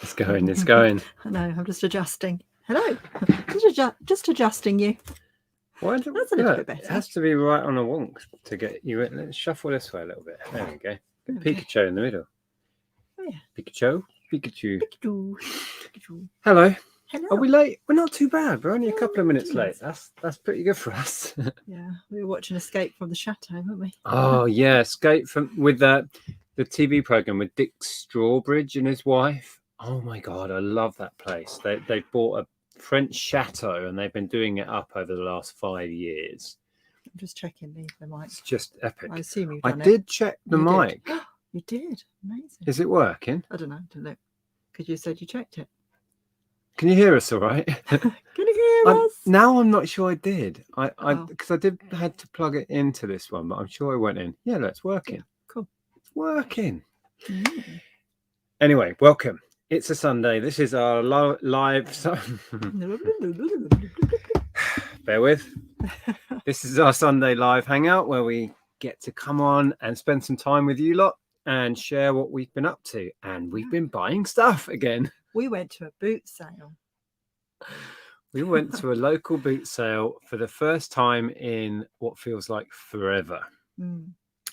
It's going. It's going. I know. I'm just adjusting. Hello. just adjusting you. Why That's a little bit better. It has to be right on a wonk to get you in. Let's shuffle this way a little bit. There we go. Pikachu in the middle. Oh yeah. Pikachu. Pikachu. Hello. Hello. Are we late? We're not too bad. We're only a couple of minutes late. That's pretty good for us. Yeah, we were watching Escape from the Chateau, weren't we? Oh yeah, Escape from with the TV program with Dick Strawbridge and his wife. Oh my god, I love that place. They bought a French chateau and they've been doing it up over the last 5 years. I'm just checking the mic. It's just epic. I assume you've done it. I did check the mic. Did. You did? Amazing. Is it working? I don't know. Look, because you said you checked it. Can you hear us all right? Can you hear us? Now I'm not sure I did. Because I did had to plug it into this one, but I'm sure it went in. Yeah, no, it's working. Yeah, cool. It's working. Anyway, welcome. It's a Sunday. This is our live. Bear with. This is our Sunday live hangout where we get to come on and spend some time with you lot and share what we've been up to. And we've been buying stuff again. We went to a boot sale. We went to a local boot sale for the first time in what feels like forever.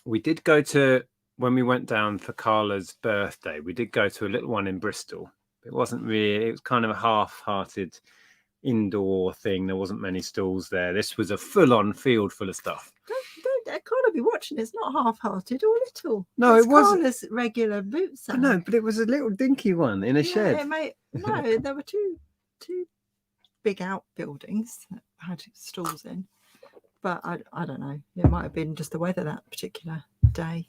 We did go to, when we went down for Carla's birthday, we did go to a little one in Bristol. It wasn't really, it was kind of a half-hearted indoor thing. There wasn't many stalls there. This was a full-on field full of stuff. I can't be watching. It's not half-hearted or little. No, it wasn't. Carla's regular boot sale. No, but it was a little dinky one in a shed. No, there were two big outbuildings that had stalls in. But I don't know. It might have been just the weather that particular day.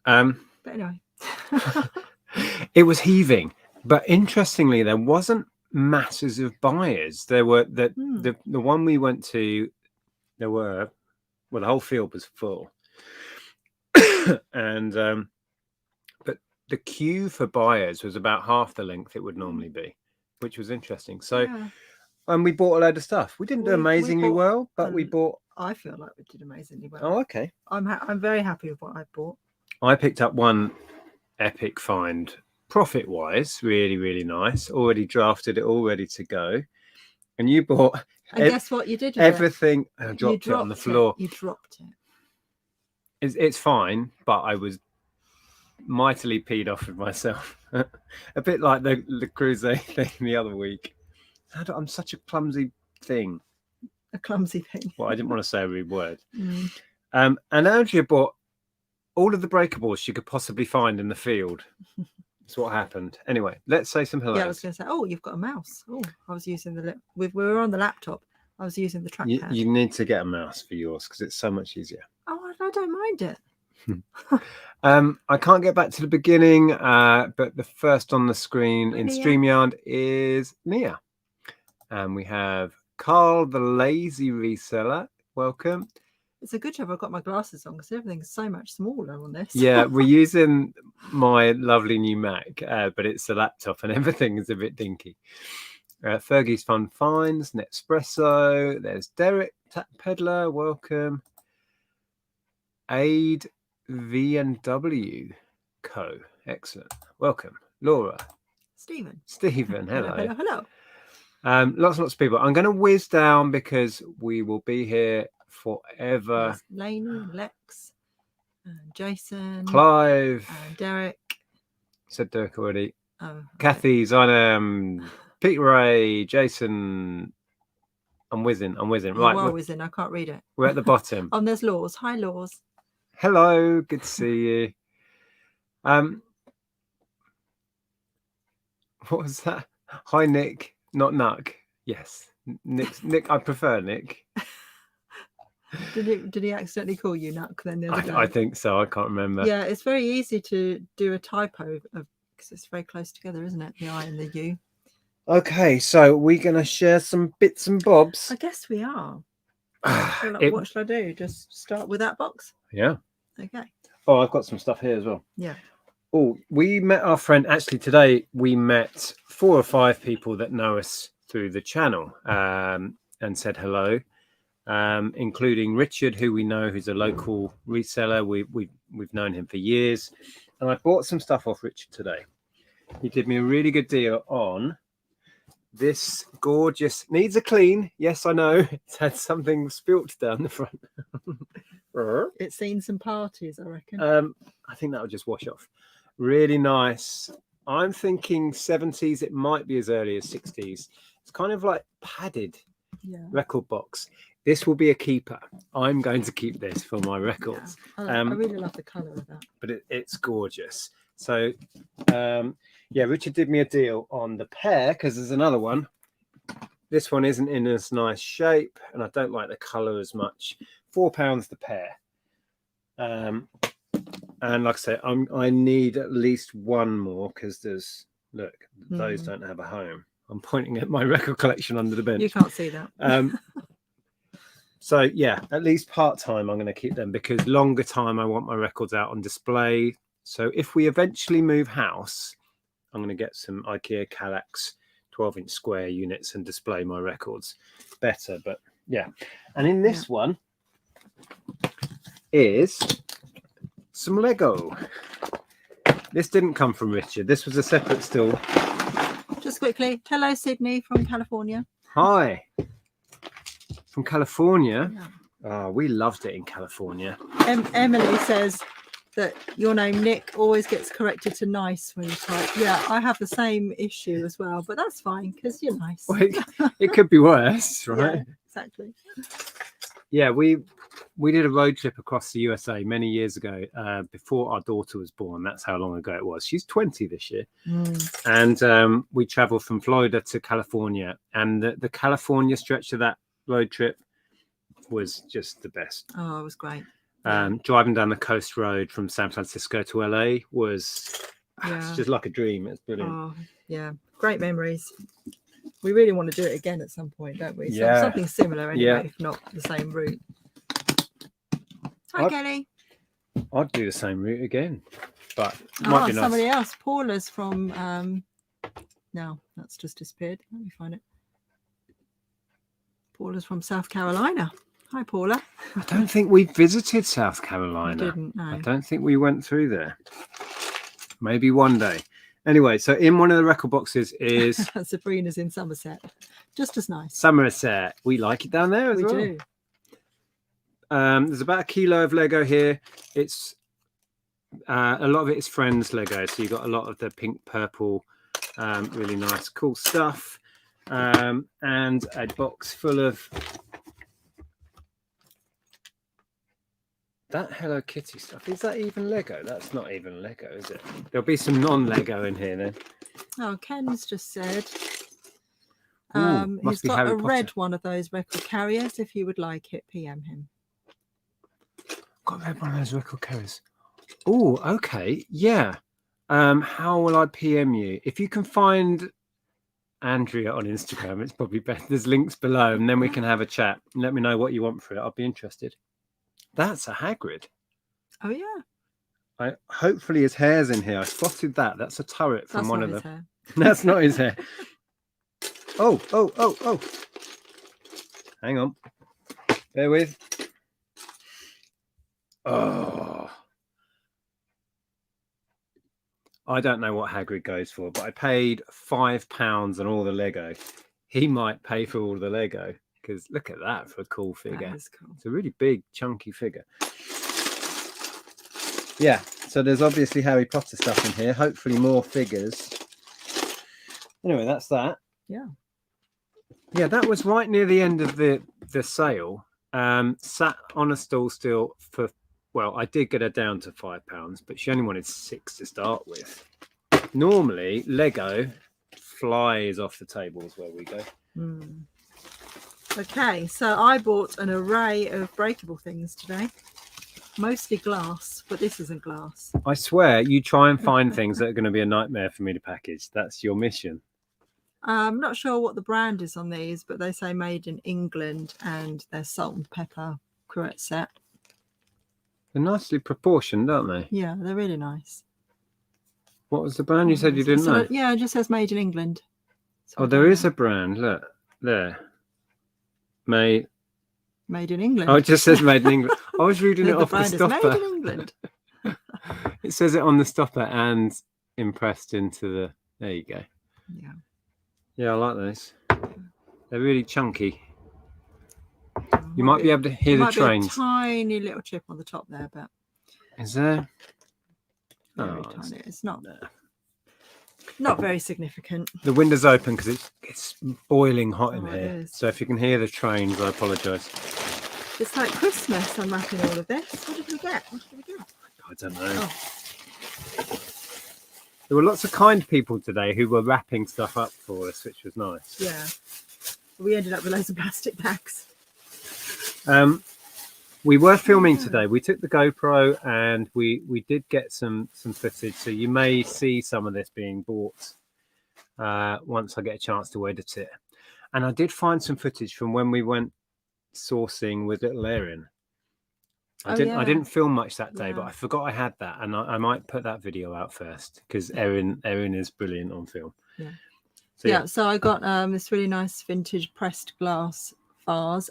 But anyway. It was heaving. But interestingly, there wasn't masses of buyers. There were the one we went to, there were, well, the whole field was full. And but the queue for buyers was about half the length it would normally be, which was interesting. So and we bought a load of stuff. We didn't do amazingly well, but we bought. I feel like we did amazingly well. Oh, okay. I'm very happy with what I bought. I picked up one epic find, profit wise, really, really nice. Already drafted it, all ready to go. And you bought. And guess what you did? Everything. I dropped it on the floor. You dropped it. It's fine, but I was mightily peed off with myself. A bit like the cruise thing the other week. I'm such a clumsy thing. A clumsy thing. Well, I didn't want to say a rude word. And Andrea bought all of the breakables she could possibly find in the field. That's what happened. Anyway, let's say some hellos. Yeah, I was going to say, oh, you've got a mouse. Oh, I was using we were on the laptop. I was using the trackpad. You need to get a mouse for yours because it's so much easier. Oh, I don't mind it. I can't get back to the beginning, but the first on the screen in StreamYard is Mia. And we have Carl, the lazy reseller. Welcome. It's a good job I've got my glasses on because everything's so much smaller on this. Yeah, we're using my lovely new Mac, but it's a laptop and everything is a bit dinky. Fergie's Fun Finds, Nespresso. There's Derek, Tap Peddler. Welcome. Aid V&W Co. Excellent. Welcome. Laura. Stephen. Hello. Hello. Lots and lots of people. I'm going to whiz down because we will be here forever. There's Lainey, Lex, Jason, Clive, Derek. Said Derek already. Oh, Kathy, Zinam, Pete Ray, Jason. I'm whizzing. Right, we're whizzing. I can't read it. We're at the bottom. Oh, there's Laws. Hi, Laws. Hello, good to see you. What was that? Hi, Nick. Not Nuck. Yes, Nick. I prefer Nick. Did he accidentally call you Nuck then the other day? I think so. I can't remember. Yeah, it's very easy to do a typo because it's very close together, isn't it? The I and the U. Okay, so we're going to share some bits and bobs. I guess we are. What should I do? Just start with that box? Yeah. Okay. Oh, I've got some stuff here as well. Yeah. Oh, we met our friend. Actually, today we met 4 or 5 people that know us through the channel and said hello, including Richard, who we know, who's a local reseller. We've known him for years. And I bought some stuff off Richard today. he did me a really good deal on this gorgeous, needs a clean. Yes, I know. It's had something spilt down the front. It's seen some parties, I reckon. I think that'll just wash off. Really nice. I'm thinking 70s. It might be as early as 60s. It's kind of like padded record box. This will be a keeper. I'm going to keep this for my records. I really love the colour of that. But it's gorgeous. So, Richard did me a deal on the pair because there's another one. This one isn't in as nice shape, and I don't like the colour as much. £4 the pair. And like I say, I need at least one more because those don't have a home. I'm pointing at my record collection under the bench. You can't see that. So yeah, at least part-time I'm going to keep them because longer time I want my records out on display. So if we eventually move house, I'm going to get some IKEA Kallax 12-inch square units and display my records better. But yeah, and in this one is some Lego. This didn't come from Richard. This was a separate still. Just quickly, hello Sydney from California. Hi. From California. Yeah. Oh, we loved it in California. Emily says that your name Nick always gets corrected to nice when you type. Yeah, I have the same issue as well, but that's fine because you're nice. Well, it could be worse, right? Yeah, exactly. Yeah, we did a road trip across the USA many years ago, before our daughter was born. That's how long ago it was. She's 20 this year. And we traveled from Florida to California, and the California stretch of that road trip was just the best. Oh, it was great. Driving down the coast road from San Francisco to LA was it's just like a dream. It's brilliant. Oh, yeah, great memories. We really want to do it again at some point, don't we? Yeah. Something similar anyway, if not the same route. Hi, Kelly. I'd do the same route again, but it might be nice. Somebody else. Paula's from no, that's just disappeared. Let me find it. Paula's from South Carolina. Hi, Paula. I don't think we visited South Carolina. We didn't, no. I don't think we went through there. Maybe one day. Anyway, so in one of the record boxes is Sabrina's in Somerset. Just as nice. Somerset. We like it down there as well. We do. There's about 1 kilo of Lego here. It's a lot of it is Friends Lego. So you've got a lot of the pink, purple, really nice, cool stuff. And a box full of that Hello Kitty stuff. Is that even Lego? That's not even Lego, is it? There'll be some non-Lego in here then. Oh, Ken's just said he's got a red one of those record carriers. If you would like it, PM him. Got a red one of those record carriers. Oh, okay. Yeah. How will I PM you? If you can find Andrea on Instagram, it's probably better. There's links below, and then we can have a chat. Let me know what you want for it. I'll be interested. That's a Hagrid. Oh yeah. Hopefully his hair's in here. I spotted that. That's a turret from one of them. Hair. That's not his hair. Oh. Hang on. Bear with. Oh. I don't know what Hagrid goes for, but I paid £5 on all the Lego. He might pay for all the Lego because look at that for a cool figure. That is cool. It's a really big, chunky figure. Yeah, so there's obviously Harry Potter stuff in here. Hopefully more figures. Anyway, that's that. Yeah. Yeah, that was right near the end of the sale. Sat on a stall still for, well, I did get her down to £5, but she only wanted 6 to start with. Normally, Lego flies off the tables where we go. Okay, so I bought an array of breakable things today. Mostly glass, but this isn't glass. I swear, you try and find things that are going to be a nightmare for me to package. That's your mission. I'm not sure what the brand is on these, but they say made in England and they're salt and pepper cruet set. They're nicely proportioned, aren't they? Yeah, they're really nice. What was the brand you said you didn't know? Yeah, it just says made in England. So there is a brand. Look, there. Made in England. Oh, it just says made in England. I was reading it off the stopper. Made in England. It says it on the stopper and impressed into There you go. Yeah. Yeah, I like those. They're really chunky. Oh, You might be able to hear the might trains. Be a tiny little chip on the top there, but Is there? very Oh, tiny. It's not no. not very significant. The window's open because it's boiling hot in Oh, here. it is. So if you can hear the trains, I apologise. It's like Christmas unwrapping all of this. What did we get? What did we get? I don't know. Oh. There were lots of kind people today who were wrapping stuff up for us, which was nice. Yeah. We ended up with loads of plastic bags. We were filming today. We took the GoPro and we did get some footage. So you may see some of this being bought once I get a chance to edit it. And I did find some footage from when we went sourcing with little Erin. I didn't film much that day, but I forgot I had that, and I might put that video out first because Erin is brilliant on film. Yeah. So I got this really nice vintage pressed glass vase.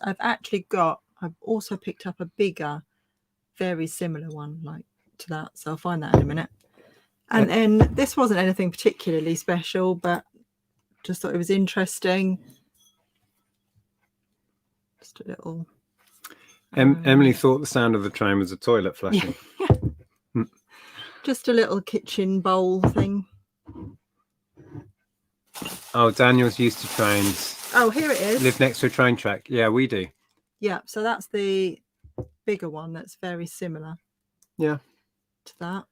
I've also picked up a bigger, very similar one like to that. So I'll find that in a minute. And then this wasn't anything particularly special, but just thought it was interesting. Just a little. Emily thought the sound of the train was a toilet flushing. Yeah. Just a little kitchen bowl thing. Oh, Daniel's used to trains. Oh, here it is. Live next to a train track. Yeah, we do. Yeah, so that's the bigger one that's very similar. Yeah. To that.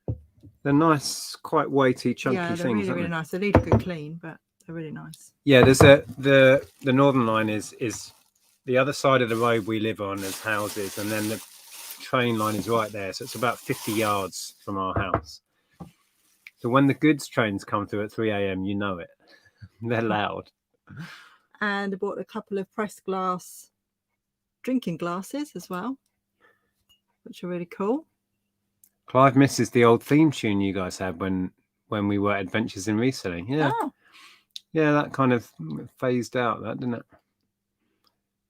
They're nice, quite weighty, chunky they're things. Really nice. They need a good clean, but they're really nice. Yeah, there's the Northern Line is the other side of the road we live on as houses, and then the train line is right there. So it's about 50 yards from our house. So when the goods trains come through at 3 a.m, you know it. They're loud. And I bought a couple of pressed glass drinking glasses as well, which are really cool. Clive misses the old theme tune you guys had when we were Adventures in Reselling. Yeah. Oh. Yeah, that kind of phased out, that, didn't it?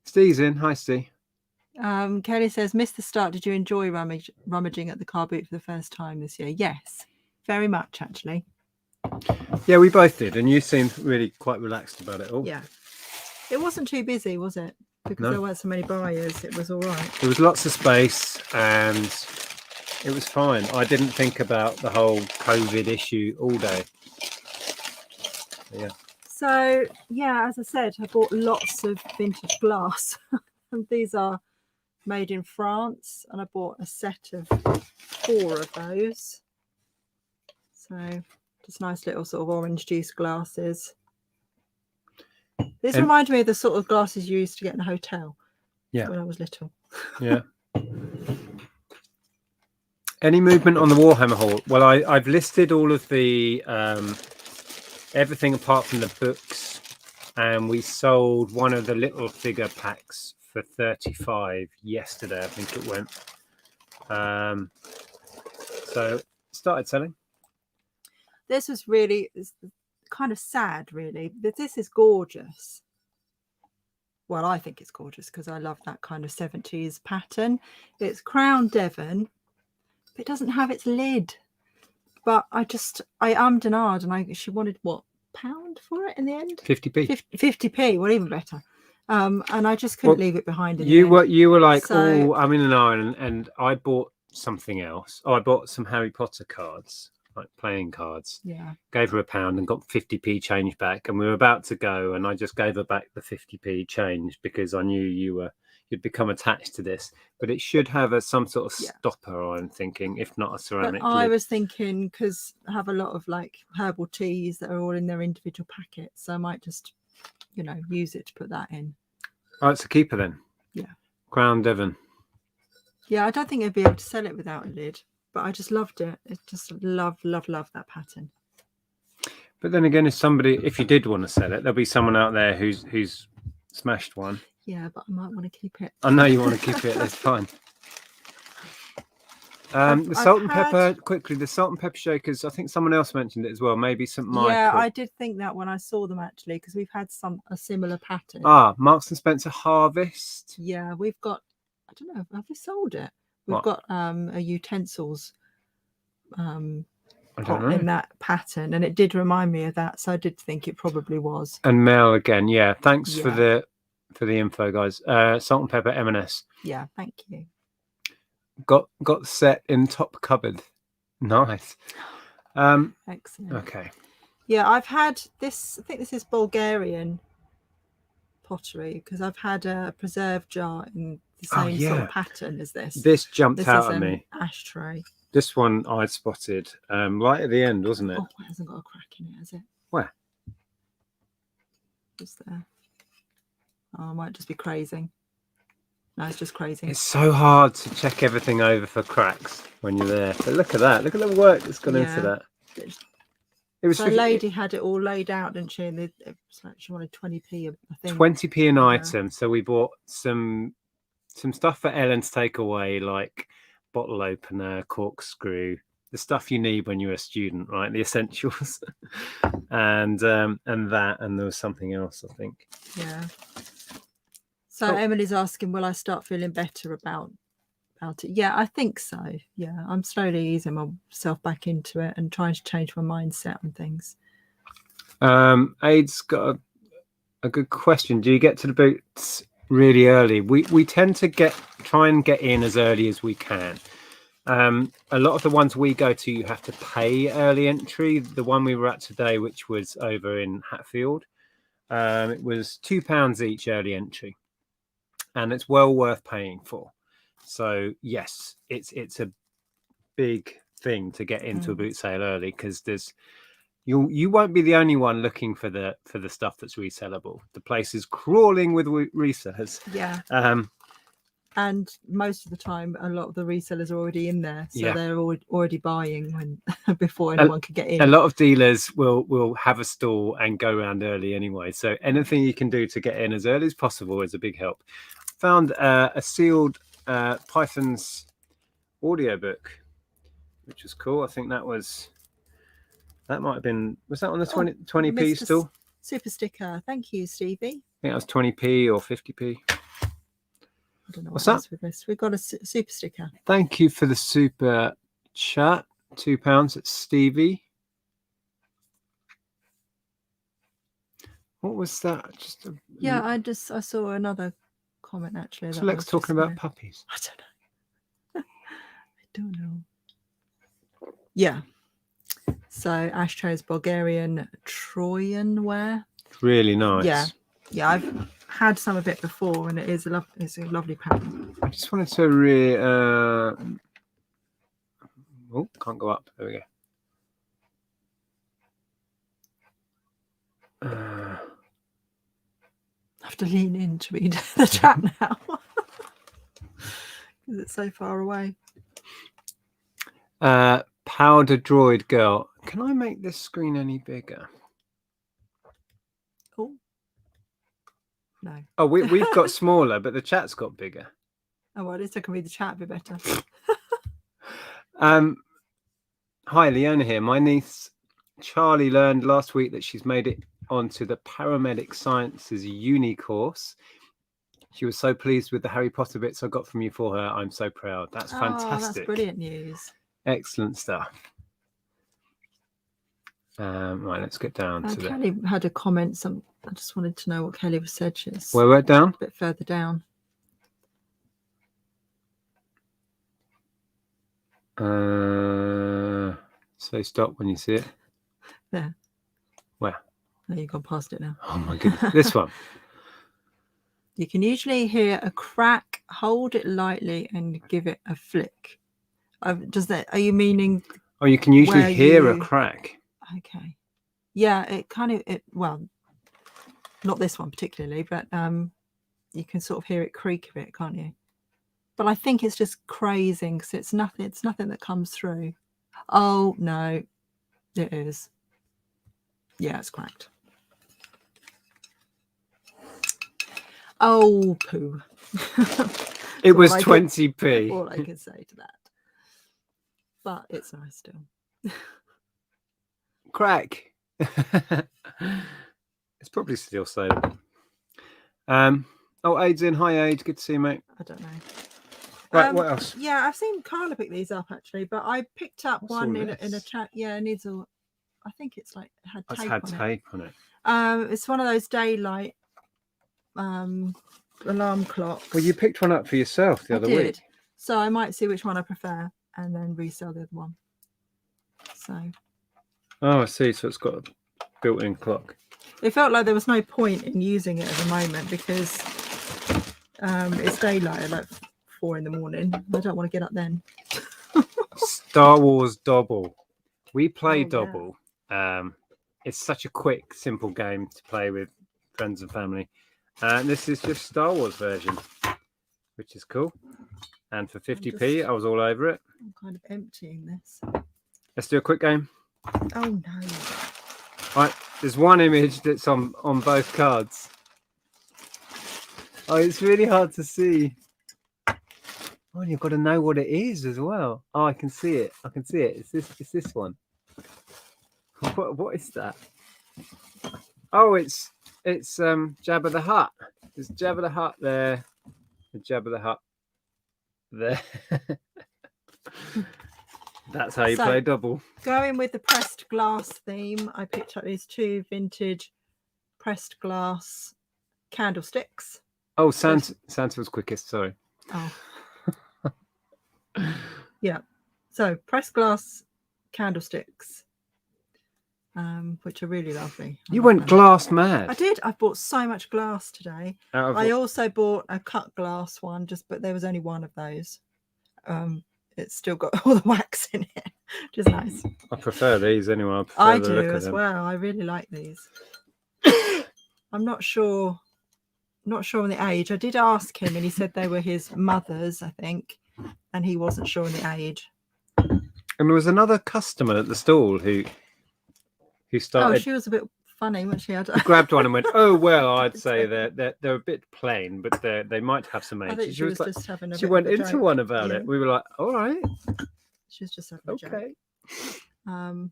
Steve's in. Hi, Steve. Kelly says, missed the start. Did you enjoy rummaging at the car boot for the first time this year? Yes, very much, actually. Yeah, we both did. And you seemed really quite relaxed about it all. Yeah. It wasn't too busy, was it? Because there weren't so many buyers. It was all right. There was lots of space and it was fine. I didn't think about the whole COVID issue all day. Yeah. So, yeah, as I said, I bought lots of vintage glass. And these are made in France. And I bought a set of 4 of those. So, just nice little sort of orange juice glasses. This reminded me of the sort of glasses you used to get in a hotel. Yeah. When I was little. Yeah. Any movement on the Warhammer haul? Well, I've listed all of the everything apart from the books, and we sold one of the little figure packs for 35 yesterday. I think it went. So started selling. This was really kind of sad, really. But this is gorgeous. Well, I think it's gorgeous because I love that kind of 70s pattern. It's Crown Devon, but it doesn't have its lid. But I ummed and ahed, and she wanted what, £1 for it in the end? 50p. 50p, well, even better. And I just couldn't leave it behind. You were like, oh, I'm in an iron, and I bought something else. Oh, I bought some Harry Potter cards, like playing cards. Yeah. Gave her £1 and got 50p change back, and we were about to go, and I just gave her back the 50p change because I knew you'd become attached to this. But it should have some sort of stopper, I'm thinking, if not a ceramic lid. I was thinking, because I have a lot of like herbal teas that are all in their individual packets, so I might just, use it to put that in. Oh, it's a keeper then. Yeah. Crown Devon. Yeah, I don't think I'd be able to sell it without a lid, but I just loved it. It's just love that pattern. But then again, if you did want to sell it, there'll be someone out there who's smashed one. Yeah, but I might want to keep it. I know you want to keep it. That's fine. The salt and pepper shakers. I think someone else mentioned it as well. Maybe St. Michael. Yeah, I did think that when I saw them actually, because we've had a similar pattern. Marks and Spencer Harvest. Yeah, we've got. I don't know. Have we sold it? We've got a utensils I don't know. in that pattern, and it did remind me of that, so I did think it probably was. And Mel again, yeah. Thanks for the info, guys. Salt and pepper M&S. Yeah, thank you. Got set in top cupboard. Nice. Excellent. Okay. Yeah, I've had this. I think this is Bulgarian pottery, because I've had a preserve jar in the same sort of pattern as this. This jumped out at me. Ashtray. This one I spotted right at the end, wasn't it? Oh, it hasn't got a crack in it, has it? Where? Just there. Oh, I might just be crazing. No, it's just crazy. It's so hard to check everything over for cracks when you're there. But look at that. Look at the work that's gone into that. It was so a lady had it all laid out, didn't she? And it was like she wanted 20p, I think. 20p an item. So we bought some stuff for Ellen to take away, like bottle opener, corkscrew, the stuff you need when you're a student, right? The essentials. and there was something else, I think. Yeah. So Emily's asking, will I start feeling better about it? Yeah, I think so. Yeah, I'm slowly easing myself back into it and trying to change my mindset on things. Aid's got a good question. Do you get to the boots really early? We tend to try and get in as early as we can. A lot of the ones we go to, you have to pay early entry. The one we were at today, which was over in Hatfield, it was £2 each early entry, and it's well worth paying for. So yes, it's a big thing to get into a boot sale early, because you won't be the only one looking for the stuff that's resellable. The place is crawling with resellers. Yeah. And most of the time, a lot of the resellers are already in there, so they're already buying before anyone can get in. A lot of dealers will have a stall and go around early anyway. So anything you can do to get in as early as possible is a big help. Found a sealed Python's audiobook, which was cool. I think that might have been, was that on the 20p still? Super sticker. Thank you, Stevie. I think that was 20p or 50p. I don't know what's that with this. We've got a super sticker. Thank you for the super chat. £2. It's Stevie. What was that? I saw another comment actually. So Lex talking about puppies. I don't know. I don't know. Yeah. So ashtrays, Bulgarian Trojan ware. Really nice. Yeah. I've had some of it before, and it's a lovely pattern. I just wanted to oh, can't go up. There we go. I have to lean in to read the chat now because it's so far away. Powder Droid Girl. Can I make this screen any bigger? Oh. No. Oh, we've got smaller, but the chat's got bigger. Oh, well, at least I can read the chat a bit better. Hi, Leona here. My niece Charlie learned last week that she's made it onto the Paramedic Sciences uni course. She was so pleased with the Harry Potter bits I got from you for her. I'm so proud. That's fantastic. That's brilliant news. Excellent stuff. Right, let's get down to Kelly had a comment. I just wanted to know what Kelly was said. Where we're down? A bit further down. Say stop when you see it. There. Where? No, you've gone past it now. Oh my goodness. This one. You can usually hear a crack. Hold it lightly and give it a flick. Are you meaning? Oh, you can usually hear a crack. Okay. Yeah, well, not this one particularly, but you can sort of hear it creak a bit, can't you? But I think it's just crazing because it's nothing that comes through. Oh no, it is. Yeah, it's cracked. Oh poo. It was 20p. All I can say to that. But it's nice still. Crack. It's probably still saleable. Oh, Aid's in. Hi, Aid. Good to see you, mate. I don't know. Right, what else? Yeah, I've seen Carla pick these up actually, but I picked up What's one all in a this? chat. Yeah, it needs all. I think it's like had It's tape had on tape on it. it. It's one of those daylight alarm clocks. Well, you picked one up for yourself the other week. So I might see which one I prefer and then resell the other one. So. Oh, I see. So it's got a built-in clock. It felt like there was no point in using it at the moment because it's daylight at like 4 in the morning. I don't want to get up then. Star Wars Double. We play Oh, Double. It's such a quick, simple game to play with friends and family. And this is just Star Wars version, which is cool. And for 50p, I was all over it. I'm kind of emptying this. Let's do a quick game. Oh no. Right, there's one image that's on both cards. Oh, it's really hard to see. Oh, and you've got to know what it is as well. Oh, I can see it. I can see it. It's this one. What is that? Oh, it's Jabba the Hutt. There's Jabba the Hutt there. Jabba the Hutt there. That's how you play Double. Going with the pressed glass theme, I picked up these 2 vintage pressed glass candlesticks. Oh, Santa was quickest. Sorry. Oh. Yeah. So pressed glass candlesticks, which are really lovely. You went glass mad. I did. I bought so much glass today. I also bought a cut glass one, but there was only one of those. It's still got all the wax in it, which is nice. I prefer these anyway. I do as well. I really like these. I'm not sure on the age. I did ask him, and he said they were his mother's, I think, and he wasn't sure on the age. And there was another customer at the stall who started. Oh, she was a bit funny when she had. Grabbed one and went, "Oh well, I'd say they're a bit plain, but they might have some age." I think she was like, just having a she bit went of a into joke. one about it. We were like, "All right." She was just having a joke.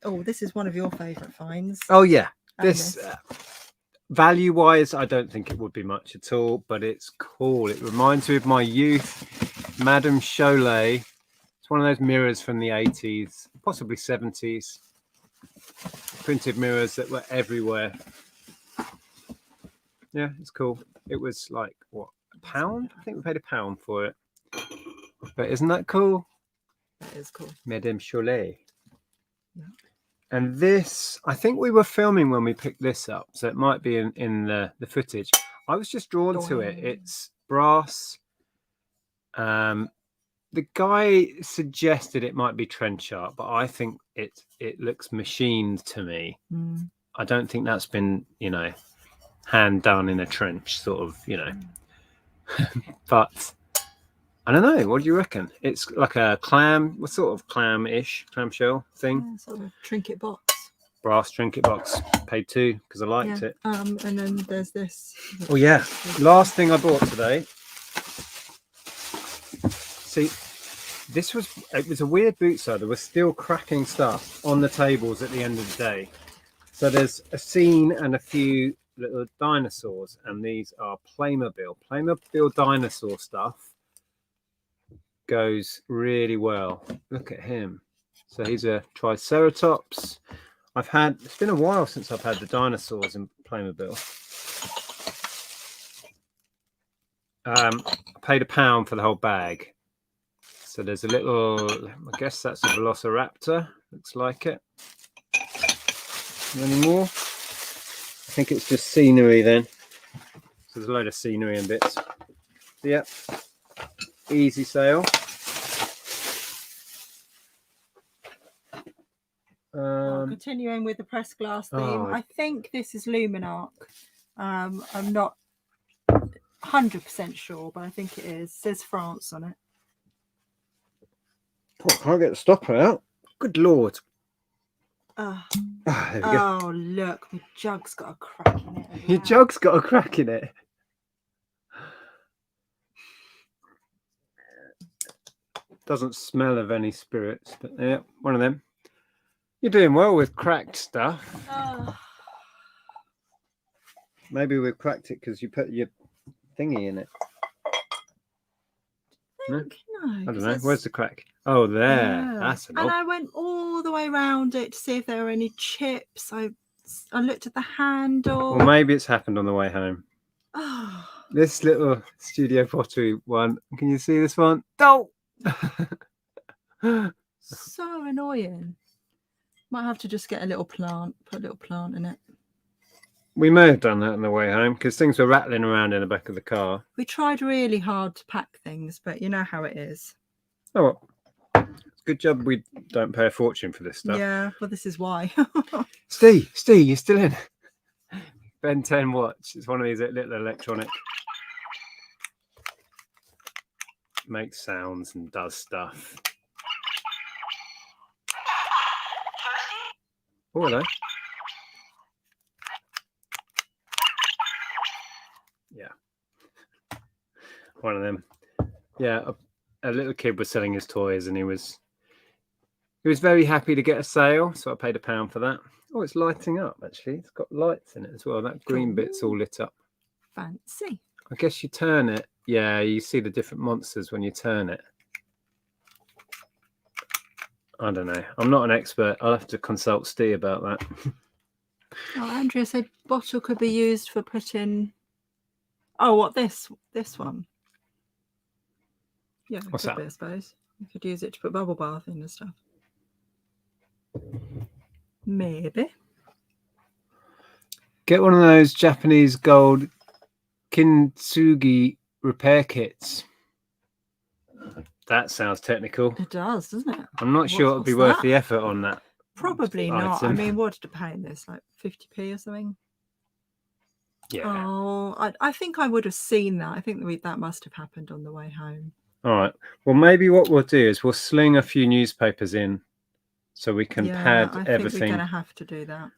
Oh, this is one of your favourite finds. Oh yeah, this value-wise, I don't think it would be much at all, but it's cool. It reminds me of my youth, Madame Cholet. It's one of those mirrors from the 80s, possibly 70s. Printed mirrors that were everywhere. Yeah, it's cool. It was like what, £1? I think we paid £1 for it. But isn't that cool? That is cool. Madame Cholet. Yeah. And this, I think we were filming when we picked this up, so it might be in the footage. I was just drawn to it. It's brass. The guy suggested it might be trench sharp, but I think it looks machined to me. I don't think that's been, hand done in a trench, sort of, But I don't know. What do you reckon? It's like a what sort of clamshell thing? Yeah, sort of trinket box. Brass trinket box. Paid £2 because I liked it. And then there's this. Oh yeah. Last thing I bought today. See, it was a weird boot sale. There was still cracking stuff on the tables at the end of the day. So there's a scene and a few little dinosaurs, and these are Playmobil. Playmobil dinosaur stuff goes really well. Look at him. So he's a Triceratops. It's been a while since I've had the dinosaurs in Playmobil. I paid £1 for the whole bag. So there's a little, I guess that's a Velociraptor. Looks like it. Any more? I think it's just scenery then. So there's a load of scenery and bits. So yeah, easy sale. Continuing with the pressed glass theme, I think this is Luminarc. I'm not 100% sure, but I think it is. It says France on it. Oh, I can't get the stopper out. Good Lord. There we go. Oh, look, my jug's got a crack in it. Your jug's got a crack in it. Doesn't smell of any spirits, but yeah, one of them. You're doing well with cracked stuff. Maybe we've cracked it because you put your thingy in it. think? No. I don't 'cause know. it's- Where's the crack? Oh, there. Yeah. That's a And knob. I went all the way around it to see if there were any chips. I looked at the handle. Well, maybe it's happened on the way home. Oh, This little studio pottery one. Can you see this one? Oh! so annoying. Might have to just get a little plant, put a little plant in it. We may have done that on the way home because things were rattling around in the back of the car. We tried really hard to pack things, but you know how it is. Oh, well. Good job we don't pay a fortune for this stuff. Yeah, well, this is why. Steve, you're still in. Ben 10 watch. It's one of these little electronic. Makes sounds and does stuff. Oh, hello. Yeah. One of them. Yeah, a little kid was selling his toys and he was very happy to get a sale, so I paid £1 for that. Oh, it's lighting up, actually. It's got lights in it as well. That green bit's all lit up. Fancy. I guess you turn it. Yeah, you see the different monsters when you turn it. I don't know. I'm not an expert. I'll have to consult Steve about that. Oh, Andrea said bottle could be used for putting... Oh, what, this one? Yeah, it What's could that? be, I suppose. You could use it to put bubble bath in and stuff. Maybe. Get one of those Japanese gold kintsugi repair kits. That sounds technical. It does, doesn't it? I'm not sure it'd be worth the effort on that. Probably not. I item. mean, what did I pay in this? Like 50p or something? Yeah. Oh, I think I would have seen that. I think that must have happened on the way home. All right. Well, maybe what we'll do is we'll sling a few newspapers in so we can pad I think everything. we're going to have to do that.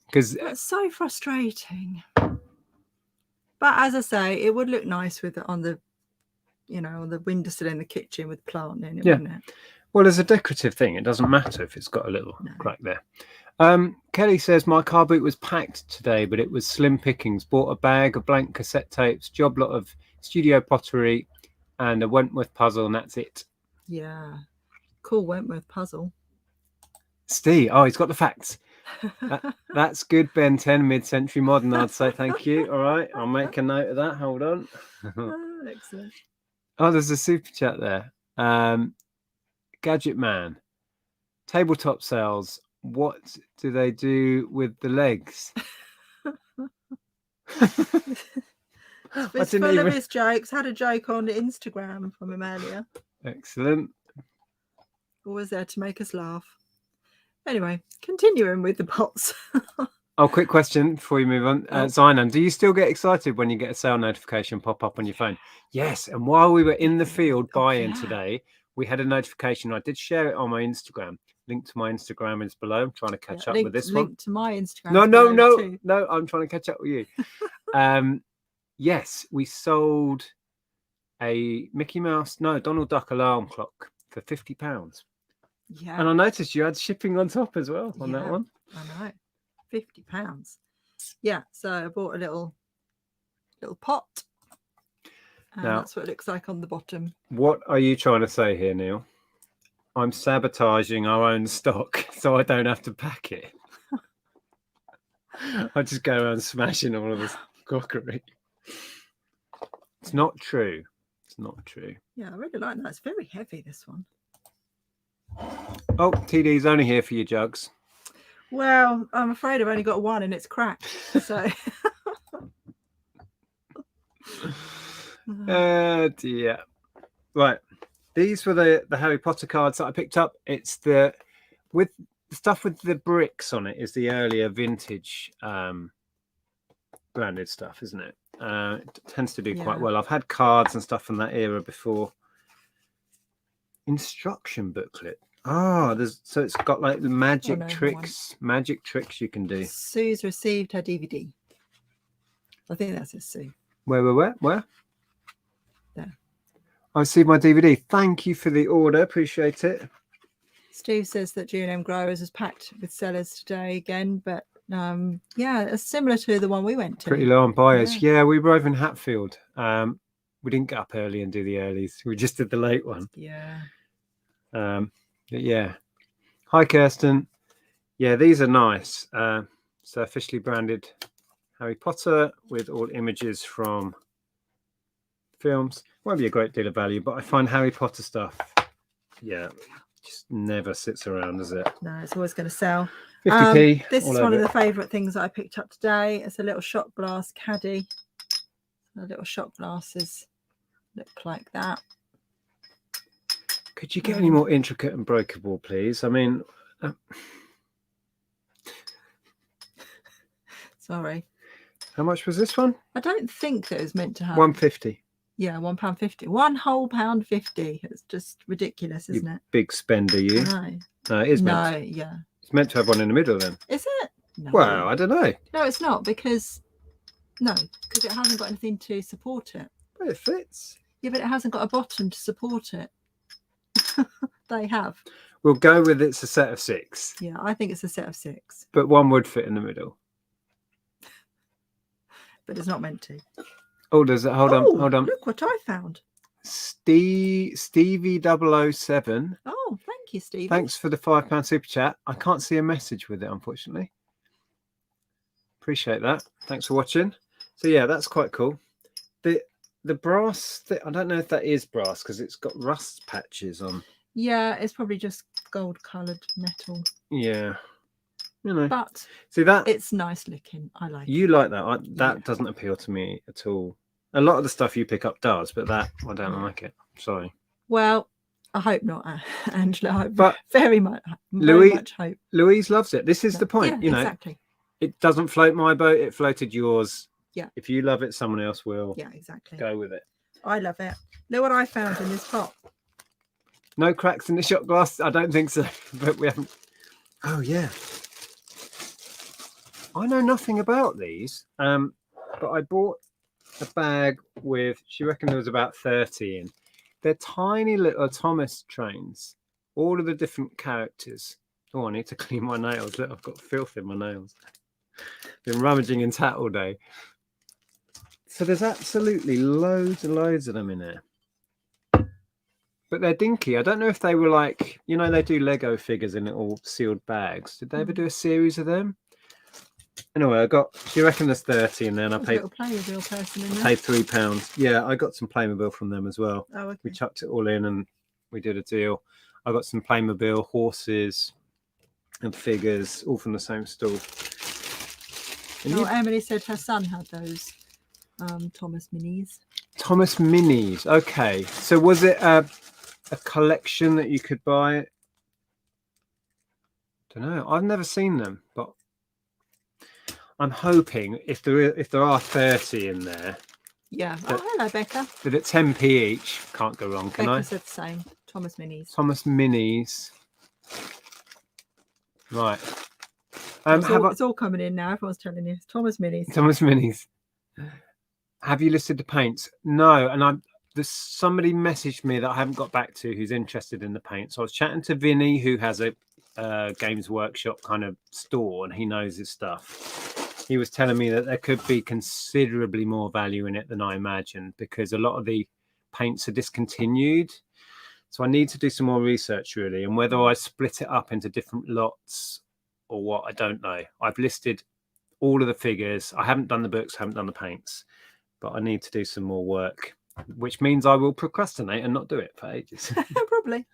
Because It's so frustrating. But as I say, it would look nice with it on the, on the windowsill in the kitchen with plant in it, Yeah. wouldn't it? well, as a decorative thing, it doesn't matter if it's got a little crack there. Kelly says my car boot was packed today, but it was slim pickings. Bought a bag of blank cassette tapes, job lot of studio pottery, and a Wentworth puzzle, and that's it. Yeah. Cool Wentworth puzzle. Steve, he's got the facts. That's good, Ben 10, mid-century modern, I'd say. Thank you. All right, I'll make a note of that. Hold on. Oh, excellent. Oh, there's a super chat there. Gadget Man. Tabletop sales. What do they do with the legs? It's full of his jokes. Had a joke on Instagram from him earlier. Excellent. Always there to make us laugh. Anyway, continuing with the pots. Oh, quick question before you move on. Zainan, do you still get excited when you get a sale notification pop up on your phone? Yes. And while we were in the field buying today, we had a notification. I did share it on my Instagram. Link to my Instagram is below. I'm trying to catch up with this one. Link to my Instagram. No. I'm trying to catch up with you. Yes, we sold a Donald Duck alarm clock for £50. Yeah. And I noticed you had shipping on top as well on that one. I know. £50. Yeah. So I bought a little pot. And Now, that's what it looks like on the bottom. What are you trying to say here, Neil? I'm sabotaging our own stock so I don't have to pack it. I just go around smashing all of this crockery. It's not true. It's not true. Yeah, I really like that. It's very heavy, this one. Oh, TD's only here for you, Jugs. Well, I'm afraid I've only got one and it's cracked. So. Dear. Right. These were the Harry Potter cards that I picked up. It's the stuff with the bricks on it is the earlier vintage branded stuff, isn't it? It tends to do quite well. I've had cards and stuff from that era before. Instruction booklet. So it's got like the magic tricks you can do. Sue's received her DVD. I think that's a Sue. Where? There. I received my DVD. Thank you for the order. Appreciate it. Steve says that G&M Growers is packed with sellers today again, but it's similar to the one we went to. Pretty low on buyers. Yeah, we were over in Hatfield. We didn't get up early and do the earlies. We just did the late one. Yeah. But yeah. Hi, Kirsten. Yeah, these are nice. So officially branded Harry Potter with all images from films. Won't be a great deal of value, but I find Harry Potter stuff, yeah, just never sits around, does it? No, it's always going to sell. 50p. This is one of the favourite things that I picked up today. It's a little shot glass caddy. The little shot glasses look like that. Could you get any more intricate and breakable, please? I mean, sorry. How much was this one? I don't think that it was meant to have. £1.50. Yeah, £1.50. £1 whole £1.50. It's just ridiculous, isn't it? Big spender, you. No. No, it is meant. No, yeah. It's meant to have one in the middle then. Is it? No. Well, I don't know. No, it's not because it hasn't got anything to support it. But it fits. Yeah, but it hasn't got a bottom to support it. They have. We'll go with it's a set of 6. Yeah, I think it's a set of 6. But one would fit in the middle. But it's not meant to. Oh, does it? Hold on. Look what I found. Stevie 007. Oh, thank you, Stevie. Thanks for the £5 super chat. I can't see a message with it, unfortunately. Appreciate that. Thanks for watching. So yeah, that's quite cool. The brass, I don't know if that is brass because it's got rust patches on. Yeah, it's probably just gold coloured metal. Yeah. You know. But see that it's nice looking. I like it. You like that. That doesn't appeal to me at all. A lot of the stuff you pick up does, but that I don't like it. Sorry. Well, I hope not, Angela. But very much hope. Louise loves it. This is the point. Yeah, exactly. It doesn't float my boat. It floated yours. Yeah. If you love it, someone else will. Yeah, exactly. Go with it. I love it. Look what I found in this pot. No cracks in the shot glass. I don't think so. But we haven't. Oh yeah. I know nothing about these. But I bought a bag with. She reckoned there was about 30 in. They're tiny little Thomas trains. All of the different characters. Oh, I need to clean my nails. Look, I've got filth in my nails. Been rummaging in tat all day. So there's absolutely loads and loads of them in there. But they're dinky. I don't know if they were like, they do Lego figures in little sealed bags. Did they ever do a series of them? Anyway, she reckoned there's 30 in there, and I paid Playmobil person in there. Paid £3. Yeah, I got some Playmobil from them as well. Oh, okay. We chucked it all in and we did a deal. I got some Playmobil horses and figures, all from the same store. Emily said her son had those Thomas Minis. Thomas Minis. Okay. So was it a collection that you could buy? Don't know. I've never seen them, but I'm hoping if there are 30 in there. Yeah. Hello, Becca. That at 10p each, can't go wrong, can I? Becca said the same. Thomas Minis. Thomas Minis. Right. It's all coming in now. Everyone's telling you. Thomas Minis. Thomas Minis. Have you listed the paints? No. And somebody messaged me that I haven't got back to who's interested in the paint. So I was chatting to Vinny, who has a Games Workshop kind of store, and he knows his stuff. He was telling me that there could be considerably more value in it than I imagined because a lot of the paints are discontinued. So I need to do some more research really, and whether I split it up into different lots or what, I don't know. I've listed all of the figures. I haven't done the books, haven't done the paints, but I need to do some more work, which means I will procrastinate and not do it for ages. Probably.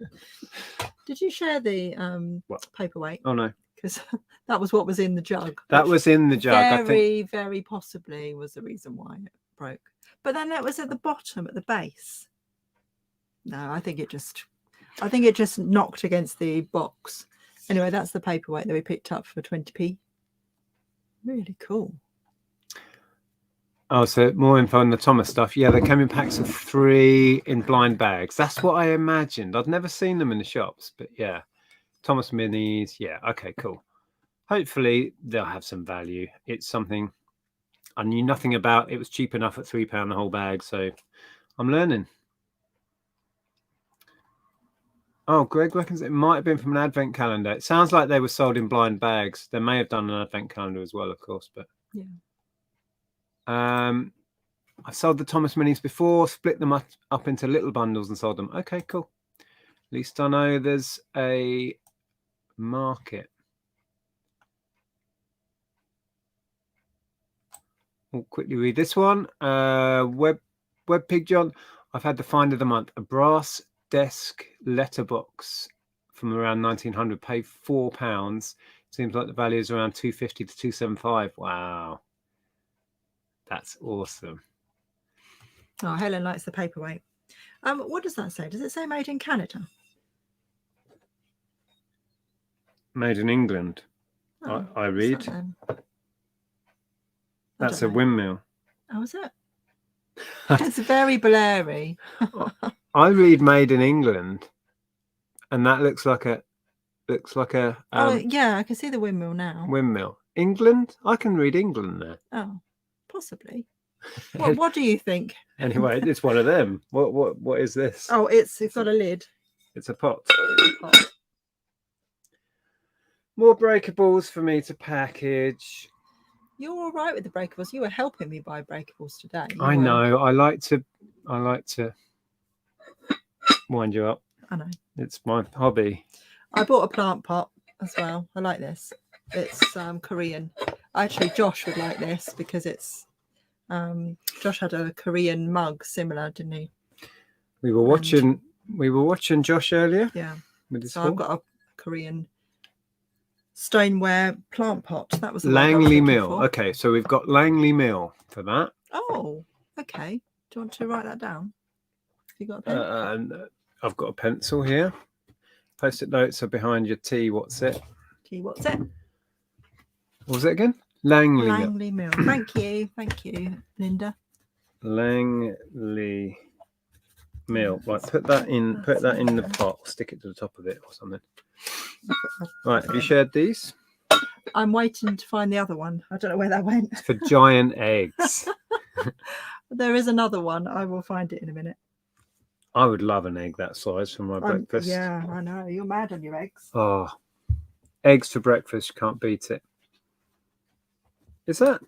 Did you share the paperweight? Oh no, because that was what was in the jug. That was in the jug. Very possibly was the reason why it broke. But then it was at the bottom, at the base. No, I think it just knocked against the box. Anyway, that's the paperweight that we picked up for 20p. Really cool. Oh, so more info on the Thomas stuff. Yeah, they came in packs of 3 in blind bags. That's what I imagined. I'd never seen them in the shops, but yeah. Thomas Minis. Yeah, okay, cool. Hopefully they'll have some value. It's something I knew nothing about. It was cheap enough at £3 the whole bag, so I'm learning. Oh, Greg reckons it might have been from an advent calendar. It sounds like they were sold in blind bags. They may have done an advent calendar as well, of course, but yeah. I've sold the Thomas Minis before, split them up into little bundles and sold them. Okay, cool. At least I know there's a market. I'll quickly read this one. Web Pig John. I've had the find of the month. A brass desk letterbox from around 1900. Paid £4. Seems like the value is around 250 to 275. Wow. That's awesome. Oh, Helen likes the paperweight. What does that say? Does it say made in Canada? Made in England. Oh, I read. that then? That's a windmill. Oh, is it? It's very blurry. I read made in England, and that looks like a oh yeah, I can see the windmill now. Windmill. England? I can read England there. Oh, possibly. What do you think? Anyway, it's one of them. What is this? Oh, it's got a lid. It's a pot. More breakables for me to package. You're all right with the breakables. You were helping me buy breakables today. I know. I like to wind you up. I know. It's my hobby. I bought a plant pot as well. I like this. It's Korean. Actually, Josh would like this because it's Josh had a Korean mug similar, didn't he? We were watching Josh earlier. Yeah. With his so I've got a Korean stoneware plant pot. That was the Langley Mill. Okay, so we've got Langley Mill for that. Oh, okay. Do you want to write that down? Have you got a pen? I've got a pencil here. Post-it notes are behind your T. What's it? T. What's it? What was it again? Langley Mill. Thank you, Linda. Langley Mill. Right, put that in the pot. Stick it to the top of it or something. Right, have you shared these? I'm waiting to find the other one. I don't know where that went. It's for giant eggs. There is another one. I will find it in a minute. I would love an egg that size for my breakfast. Yeah, I know. You're mad on your eggs. Oh, eggs for breakfast. You can't beat it. Is that?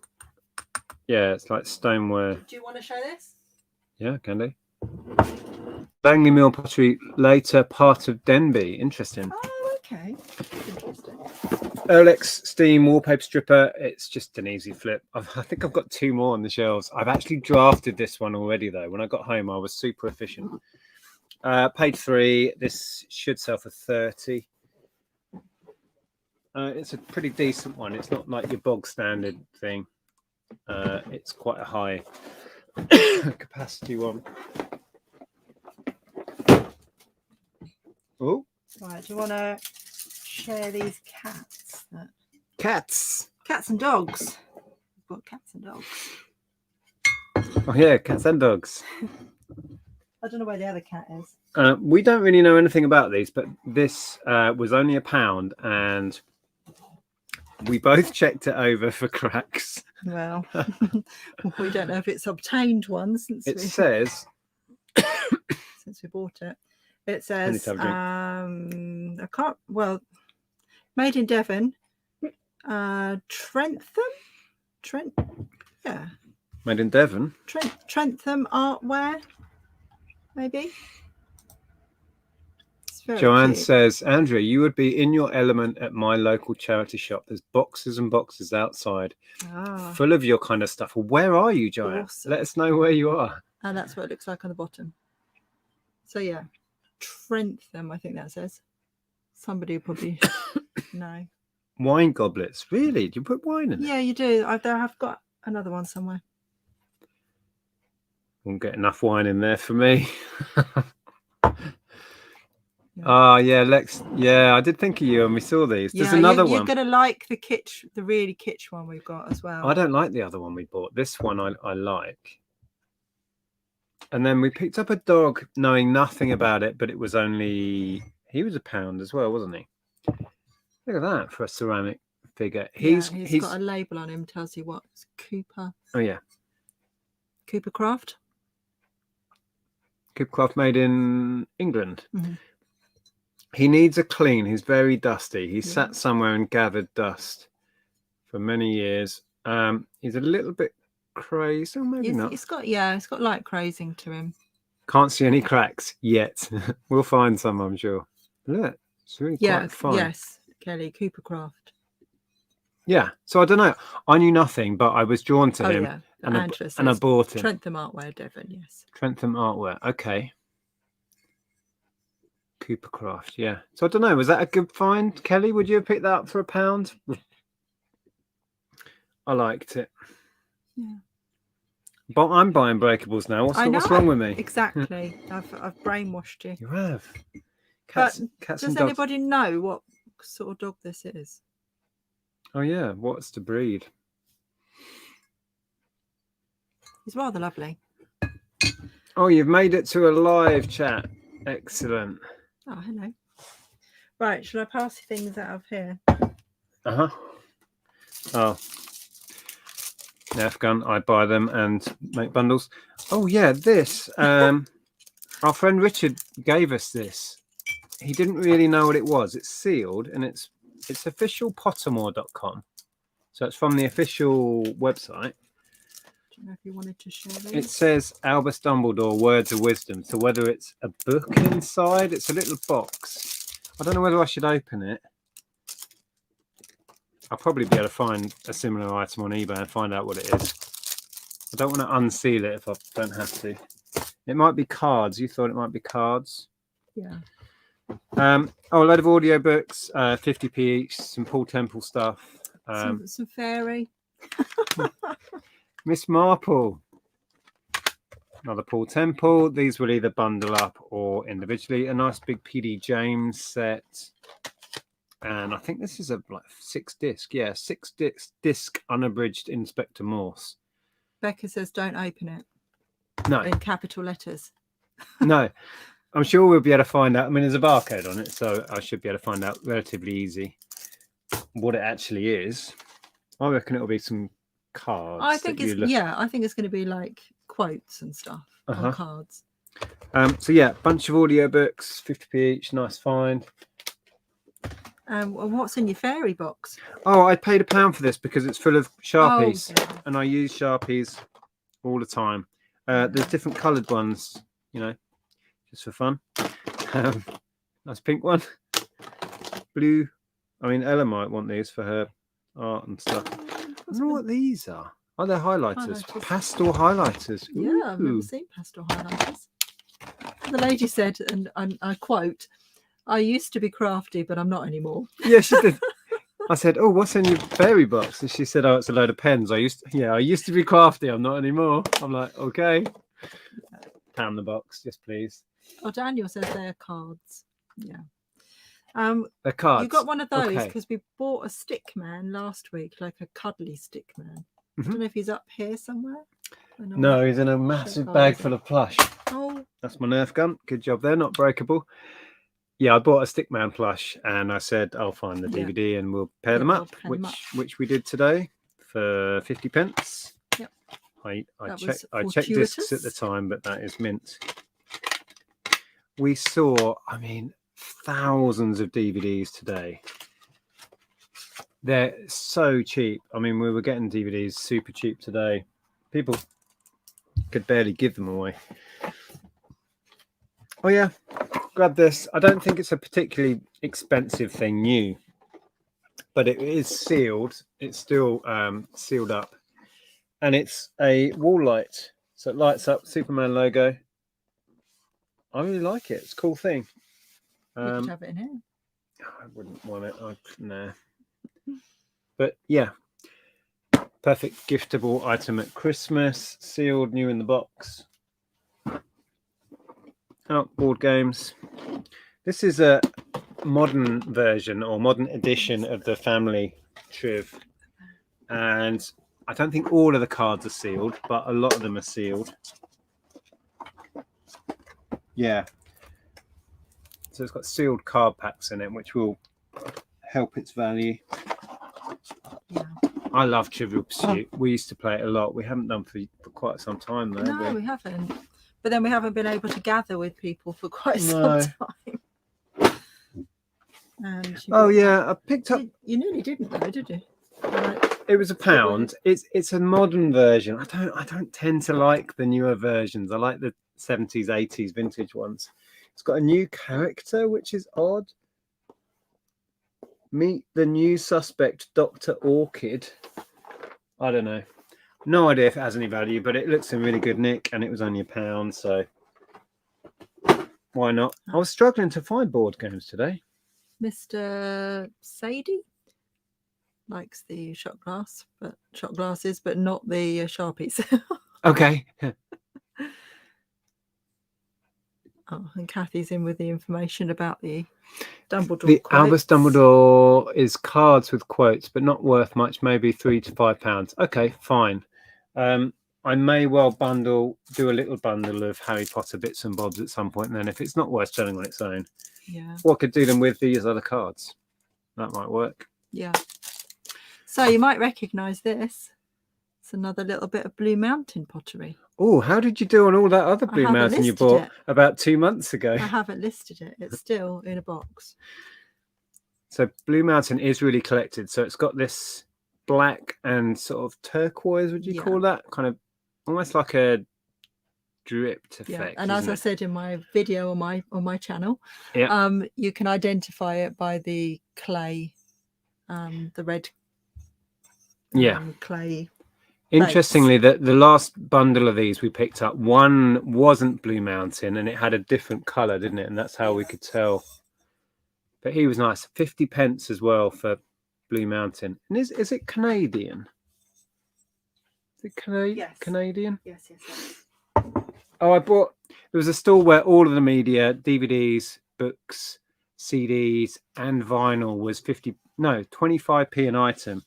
Yeah, it's like stoneware. Do you want to show this? Yeah, can do. Langley Mill pottery, later part of Denby. Interesting. Oh, okay. Interesting. Olex steam wallpaper stripper. It's just an easy flip. I think I've got 2 more on the shelves. I've actually drafted this one already though. When I got home, I was super efficient. Paid 3. This should sell for 30. It's a pretty decent one. It's not like your bog standard thing. It's quite a high capacity one. Oh, right. Do you want to share these cats? Cats and dogs. We've got cats and dogs. Oh yeah, cats and dogs. I don't know where the other cat is. We don't really know anything about these, but this was only £1, and we both checked it over for cracks. Well, we don't know if it's obtained one since since we bought it. It says made in Devon, Trentham. Yeah. Made in Devon. Trentham Artware, maybe. Joanne cute. says, Andrea, you would be in your element at my local charity shop. There's boxes and boxes outside full of your kind of stuff. Well, where are you, Joanne? Awesome. Let us know where you are. And that's what it looks like on the bottom. So yeah, Trentham, I think that says. Somebody will probably know. Wine goblets. Really? Do you put wine in? Yeah, you do. I've got another one somewhere. Won't get enough wine in there for me. Yeah, Lex. Yeah, I did think of you when we saw these. There's another one. You're gonna like the really kitsch one we've got as well. I don't like the other one we bought. This one I like. And then we picked up a dog knowing nothing about it, but it was only he was £1 as well, wasn't he? Look at that for a ceramic figure. He's got a label on him, tells you what it's Cooper. Oh yeah. Cooper Craft. Cooper Craft made in England. Mm-hmm. He needs a clean. He's very dusty. He sat somewhere and gathered dust for many years. He's a little bit crazed. Oh, maybe not. It's got light crazing to him. Can't see any cracks yet. We'll find some, I'm sure. Look, it's really quite fun. Yes, Kelly Coopercraft. Yeah. So I don't know. I knew nothing, but I was drawn to him. Yeah. And I bought him. Trentham Artware, Devon, yes. Trentham Artware. Okay. Coopercraft, yeah. So I don't know. Was that a good find, Kelly? Would you have picked that up for £1? I liked it. Yeah. But I'm buying breakables now. What's wrong with me? Exactly. I've brainwashed you. You have. Cats Does and dogs. Anybody know what sort of dog this is? Oh yeah, what's the breed? He's rather lovely. Oh, you've made it to a live chat. Excellent. Oh, hello. Right, shall I pass things out of here? Oh. Nerf gun. I buy them and make bundles. Oh yeah, this. Our friend Richard gave us this. He didn't really know what it was. It's sealed and it's officialpottermore.com. So it's from the official website. Do you know if you wanted to share these? It says Albus Dumbledore Words of Wisdom. So whether it's a book inside, it's a little box. I don't know whether I should open it. I'll probably be able to find a similar item on eBay and find out what it is. I don't want to unseal it if I don't have to. It might be cards. You thought it might be cards? Yeah. A load of audiobooks, 50p each, some Paul Temple stuff. Some fairy. Miss Marple. Another Paul Temple. These will either bundle up or individually. A nice big PD James set. And I think this is a 6-disc. Yeah, 6-disc unabridged Inspector Morse. Becca says don't open it. No. In capital letters. No. I'm sure we'll be able to find out. I mean, there's a barcode on it, so I should be able to find out relatively easy what it actually is. I reckon it'll be some cards. I think it's going to be like quotes and stuff on cards. So yeah, bunch of audiobooks, 50p each, nice find. What's in your fairy box? Oh, I paid £1 for this because it's full of Sharpies, and I use Sharpies all the time. There's different coloured ones, you know, just for fun. Nice pink one, blue. I mean, Ella might want these for her art and stuff. I don't know what these are. Oh, they're highlighters. Pastel highlighters. Yeah, I've never seen pastel highlighters. The lady said, and I quote, "I used to be crafty, but I'm not anymore." Yeah, she did. I said, "Oh, what's in your fairy box?" And she said, "Oh, it's a load of pens. I used to be crafty. I'm not anymore." I'm like, "Okay." Pound the box, yes, please. Oh, Daniel says they're cards. Yeah. They're cards. You got one of those because we bought a stick man last week, like a cuddly stick man. I don't know if he's up here somewhere. No, he's in a massive bag full of plush. Oh, that's my Nerf gun. Good job there, not breakable. Yeah, I bought a Stickman plush and I said I'll find the DVD and we'll pair them up, which we did today for 50p. Yep. I checked discs at the time, but that is mint. We saw, I mean, thousands of DVDs today. They're so cheap. I mean, we were getting DVDs super cheap today. People could barely give them away. Oh yeah, grab this. I don't think it's a particularly expensive thing new, but it is sealed. It's still sealed up, and it's a wall light, so it lights up. Superman logo. I really like it. It's a cool thing. You could have it in here. I wouldn't want it. Nah. But yeah, perfect giftable item at Christmas. Sealed, new in the box. Out board games. This is a modern version or modern edition of the family Triv, and I don't think all of the cards are sealed, but a lot of them are sealed. Yeah. So it's got sealed card packs in it, which will help its value. Yeah. I love Trivial Pursuit. We used to play it a lot. We haven't done for quite some time though. No, we haven't. But then we haven't been able to gather with people for quite some time. And oh yeah, I picked up. You nearly didn't though, did you? it was £1. It's a modern version. I don't tend to like the newer versions. I like the 70s, 80s vintage ones. It's got a new character, which is odd. Meet the new suspect, Dr. Orchid. I don't know. No idea if it has any value, but it looks in really good nick, and it was only £1, so why not? I was struggling to find board games today. Mr. Sadie likes the shot glasses, but not the Sharpies. Okay. Oh, and Kathy's in with the information about the Dumbledore The quotes. Albus Dumbledore is cards with quotes, but not worth much, maybe £3 to £5. Okay, fine. I may well do a little bundle of Harry Potter bits and bobs at some point, and then if it's not worth selling on its own, or I could do them with these other cards. That might work. Yeah. So you might recognise this. It's another little bit of Blue Mountain pottery. Oh, how did you do on all that other Blue Mountain you bought about 2 months ago? I haven't listed it. It's still in a box. So Blue Mountain is really collected. So it's got this black and sort of turquoise, would you call that? Kind of almost like a dripped effect. And as I said in my video on my channel, you can identify it by the clay, the red clay. Interestingly, the last bundle of these we picked up, one wasn't Blue Mountain and it had a different colour, didn't it? And that's how we could tell. But he was nice. 50p as well for Blue Mountain. And is it Canadian? Is it Yes. Canadian? Yes. Oh, there was a store where all of the media, DVDs, books, CDs, and vinyl was 25p an item.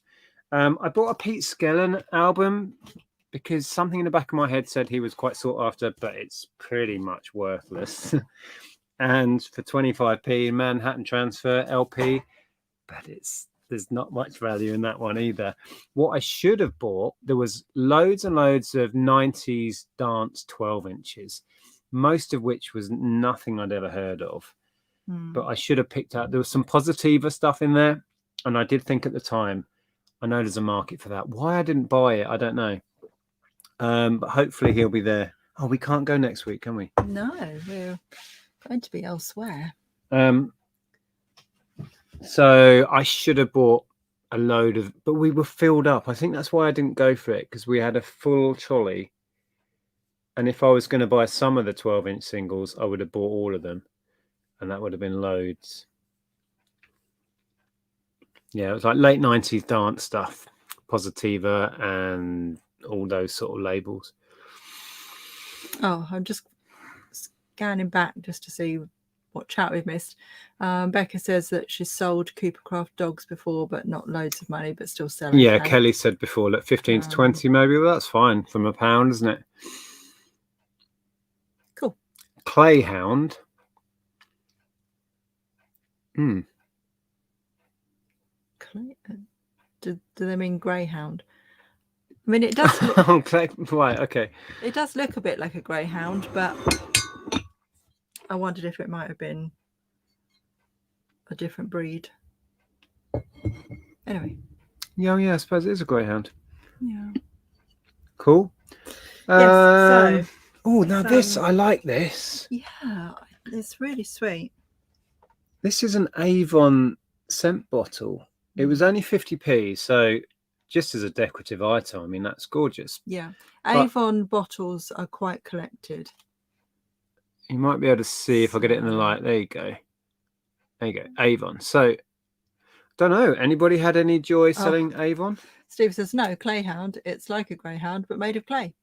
I bought a Pete Skellern album because something in the back of my head said he was quite sought after, but it's pretty much worthless. And for 25p, Manhattan Transfer LP, but there's not much value in that one either. What I should have bought, there was loads and loads of 90s dance 12 inches, most of which was nothing I'd ever heard of. But I should have picked out, there was some Positiva stuff in there, and I did think at the time, I know there's a market for that. Why I didn't buy it, I don't know. But hopefully he'll be there. Oh, we can't go next week, can we? No, we're going to be elsewhere. So I should have bought a load of, but we were filled up. I think that's why I didn't go for it, because we had a full trolley. And if I was going to buy some of the 12-inch singles, I would have bought all of them. And that would have been loads. Yeah, it was like late 90s dance stuff, Positiva and all those sort of labels. Oh, I'm just scanning back just to see what chat we've missed. Becca says that she's sold Coopercraft dogs before, but not loads of money, but still selling. Yeah, Kelly said before, look, 15 to 20 maybe. Well, that's fine from £1, isn't it? Cool. Clayhound. Do they mean greyhound? I mean, it does look, right, okay. It does look a bit like a greyhound, but I wondered if it might have been a different breed. Anyway. Yeah, I suppose it is a greyhound. Yeah. Cool. Yes, oh, now this, I like this. Yeah, it's really sweet. This is an Avon scent bottle. It was only 50p, so just as a decorative item, I mean, that's gorgeous. Yeah. Avon bottles are quite collected. You might be able to see if I get it in the light. There you go. There you go. Avon. So, don't know. Anybody had any joy selling Avon? Steve says, no, clayhound. It's like a greyhound, but made of clay.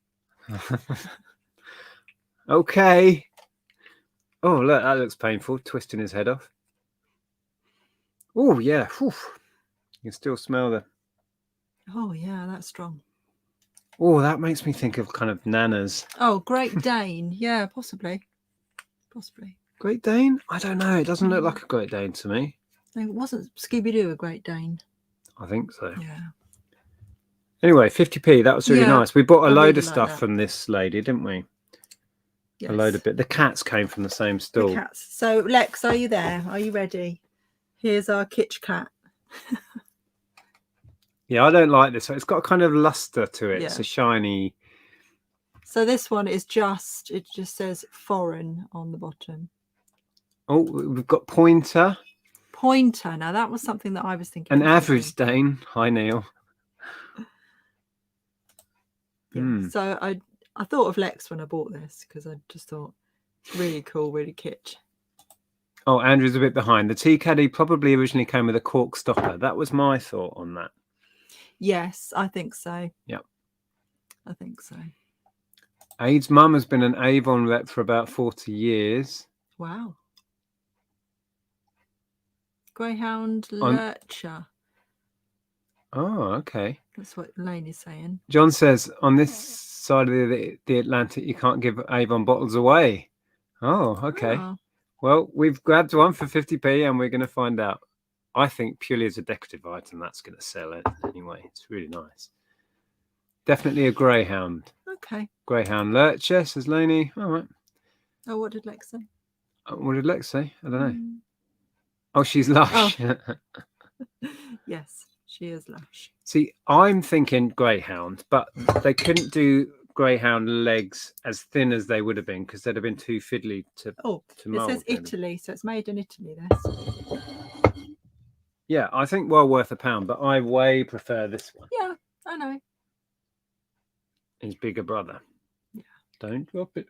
Okay. Oh, look, that looks painful. Twisting his head off. Oh, yeah. Whew. You can still smell the... Oh, yeah, that's strong. Oh, that makes me think of kind of Nana's. Oh, Great Dane. Yeah, possibly. Great Dane? I don't know. It doesn't look like a Great Dane to me. No, it wasn't Scooby-Doo a Great Dane? I think so. Yeah. Anyway, 50p. That was really nice. We bought a load really of stuff from this lady, didn't we? Yes. A load of bit. The cats came from the same stall. The cats. So, Lex, are you there? Are you ready? Here's our kitch cat. Yeah, I don't like this. It's got a kind of luster to it. Yeah. It's a shiny. So this one is it just says foreign on the bottom. Oh, we've got pointer. Pointer. Now that was something that I was thinking. An average stain. Hi, Neil. Yeah. So I thought of Lex when I bought this because I just thought it's really cool, really kitsch. Oh, Andrew's a bit behind. The tea caddy probably originally came with a cork stopper. That was my thought on that. Yes, I think so. Yep. I think so. Aid's mum has been an Avon rep for about 40 years. Wow. Greyhound Lurcher. Oh, okay. That's what Lane is saying. John says on this side of the Atlantic, you can't give Avon bottles away. Oh, okay. Oh. Well, we've grabbed one for 50p and we're going to find out. I think purely as a decorative item, that's going to sell it anyway. It's really nice. Definitely a greyhound. Okay. Greyhound Lurcher, says Laney. All right. Oh, what did Lex say? What did Lex say? I don't know. Oh, she's lush. Oh. Yes, she is lush. See, I'm thinking greyhound, but they couldn't do greyhound legs as thin as they would have been because they'd have been too fiddly to mold. It says Italy, so it's made in Italy, this. Yeah, I think well worth £1, but I way prefer this one. Yeah, I know. His bigger brother. Yeah. Don't drop it.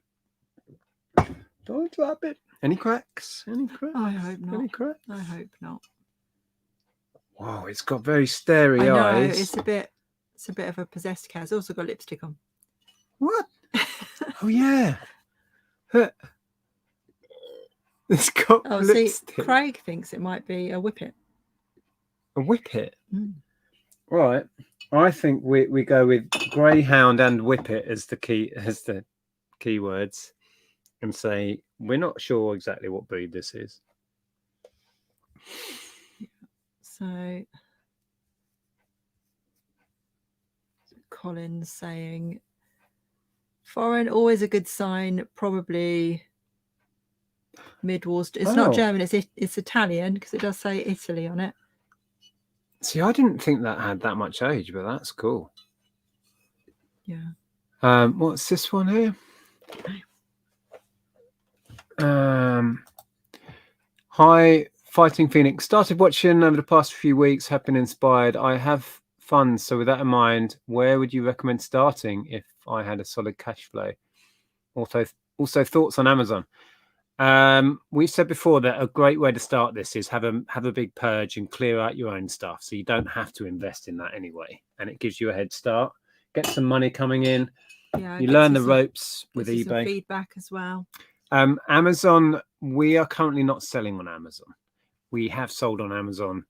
Don't drop it. Any cracks? Any cracks? I hope not. Any cracks? I hope not. Wow, it's got very starey I know, eyes. it's a bit of a possessed cat. It's also got lipstick on. What? Oh yeah. It's got lipstick. See, Craig thinks it might be a whippet. A whippet? Right. I think we go with greyhound and whippet as the keywords and say we're not sure exactly what breed this is. So Colin's saying foreign, always a good sign, probably mid-wars. It's not German, it's Italian because it does say Italy on it. See, I didn't think that had that much age, but that's cool. Yeah. What's this one here? Hi, Fighting Phoenix. Started watching over the past few weeks, have been inspired. I have funds, so with that in mind, where would you recommend starting if I had a solid cash flow? Also thoughts on Amazon. We've said before that a great way to start this is have a big purge and clear out your own stuff, so you don't have to invest in that anyway, and it gives you a head start. Get some money coming in. Yeah, you learn the ropes with eBay. Some feedback as well. Amazon, we are currently not selling on Amazon. We have sold on Amazon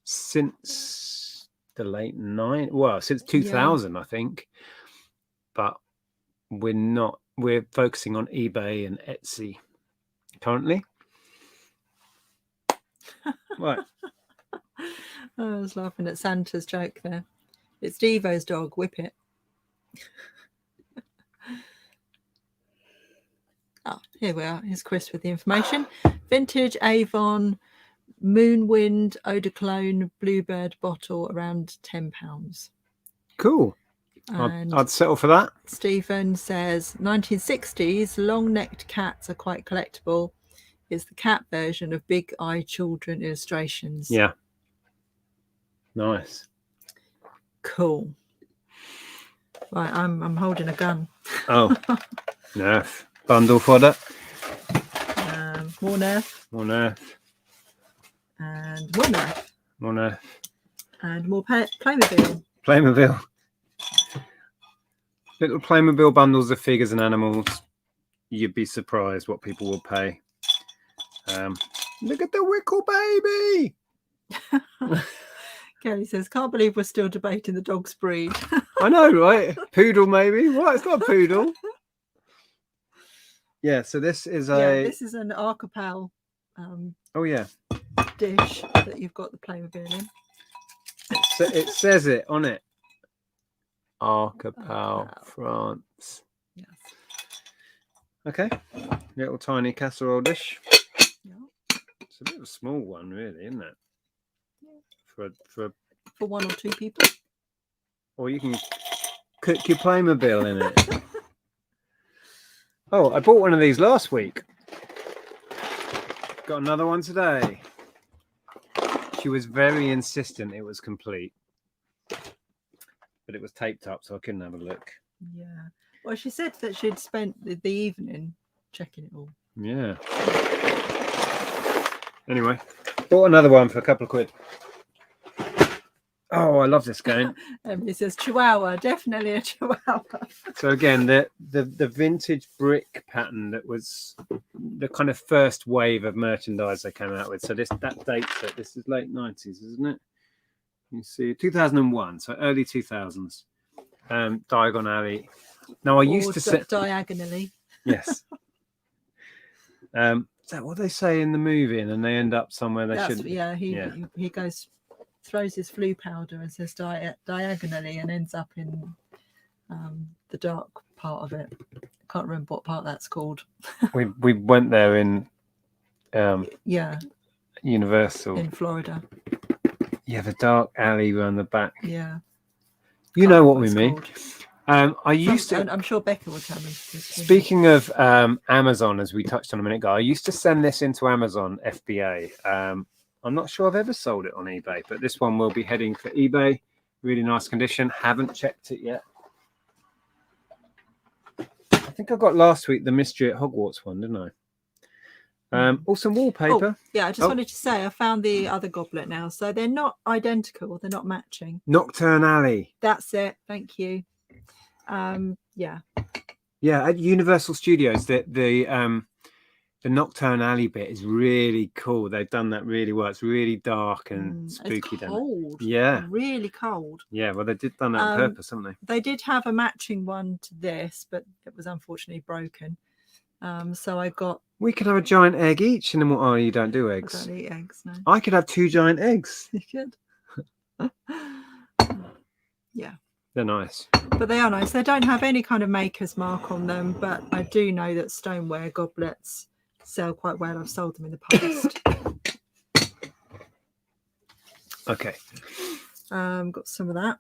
since the late since 2000, I think. But we're focusing on eBay and Etsy currently. Right. I was laughing at Santa's joke there. It's Devo's dog, Whippet. Oh, here we are. Here's Chris with the information. Vintage Avon Moonwind Eau de Cologne Bluebird bottle, around £10. Cool. I'd settle for that. Stephen says 1960s long-necked cats are quite collectible. It's the cat version of Big Eye Children illustrations. Yeah. Nice. Cool. Right, I'm holding a gun. Oh, Nerf. Bundle fodder. More Nerf. More Nerf. And more Nerf. More Nerf. And more Playmobil. Playmobil. Little Playmobil bundles of figures and animals. You'd be surprised what people will pay. Look at the Wickle baby. Kelly says, can't believe we're still debating the dog's breed. I know, right? Poodle, maybe. What? It's not a poodle. Yeah, so this is this is an Archipel dish that you've got the Playmobil in. It says it on it. Archipel, France. Yes. Okay. Little tiny casserole dish. Yeah. It's a bit of a small one, really, isn't it? Yeah. For one or two people. or you can cook your Playmobil in it. Oh, I bought one of these last week. Got another one today. She was very insistent it was complete, but it was taped up, so I couldn't have a look. Yeah. Well, she said that she'd spent the evening checking it all. Yeah. Anyway, bought another one for a couple of quid. Oh, I love this game. It says Chihuahua, definitely a Chihuahua. So again, the vintage brick pattern that was the kind of first wave of merchandise they came out with. So that dates it. This is late 90s, isn't it? You see, 2001, so early 2000s. Diagon Alley. Now I used to say diagonally. Yes. Is that what they say in the movie, and then they end up somewhere they shouldn't? Yeah, he goes, throws his flu powder and says diagonally, and ends up in the dark part of it. I can't remember what part that's called. we went there in yeah, Universal in Florida. Yeah, the dark alley around the back. Yeah, you know what we mean. I used to. I'm sure Becca will tell me. Speaking of Amazon, as we touched on a minute ago, I used to send this into Amazon FBA. I'm not sure I've ever sold it on eBay, but this one will be heading for eBay. Really nice condition. Haven't checked it yet. I think I got last week the Mystery at Hogwarts one, didn't I? Also wallpaper. Oh, yeah, I just wanted to say I found the other goblet now. So they're not identical. They're not matching. Nocturne Alley. That's it. Thank you. Yeah. Yeah, at Universal Studios, the Nocturne Alley bit is really cool. They've done that really well. It's really dark and spooky. It's cold. Yeah. Really cold. Yeah, well, they did done that on purpose, haven't they? They did have a matching one to this, but it was unfortunately broken. So I got... We could have a giant egg each. And then what? Oh, you don't do eggs. I don't eat eggs, no. I could have 2 giant eggs. You could. Yeah. They're nice. But they are nice. They don't have any kind of maker's mark on them, but I do know that stoneware goblets sell quite well. I've sold them in the past. Okay. Got some of that.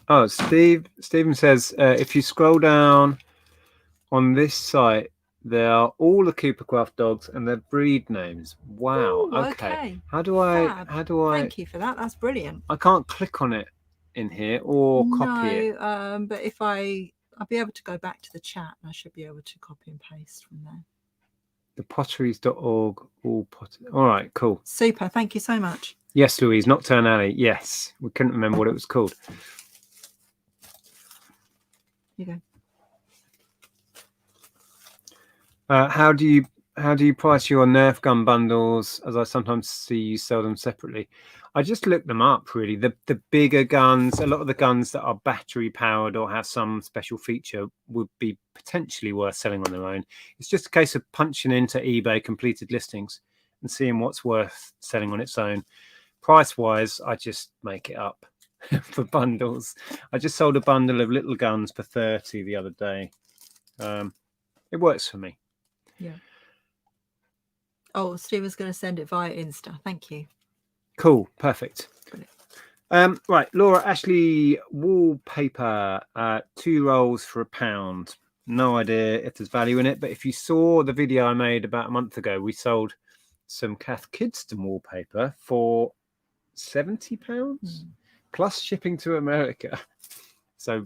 Oh, Stephen says if you scroll down on this site, there are all the Coopercraft dogs and their breed names. Wow. Ooh, okay. How do I? Thank you for that. That's brilliant. I can't click on it in here or copy it. But if I'll be able to go back to the chat and I should be able to copy and paste from there. Thepotteries.org. All right, cool. Super. Thank you so much. Yes, Louise. Nocturne Alley. Yes. We couldn't remember what it was called. Here you go. How do you price your Nerf gun bundles? As I sometimes see you sell them separately. I just looked them up. Really, the bigger guns, a lot of the guns that are battery powered or have some special feature would be potentially worth selling on their own. It's just a case of punching into eBay completed listings and seeing what's worth selling on its own. Price wise, I just make it up for bundles. I just sold a bundle of little guns for 30 the other day. It works for me. Yeah. Oh, Steve was going to send it via Insta. Thank you. Cool. Perfect. Brilliant. Right. Laura Ashley wallpaper, 2 rolls for £1. No idea if there's value in it, but if you saw the video I made about a month ago, we sold some Cath Kidston wallpaper for £70 plus shipping to America. So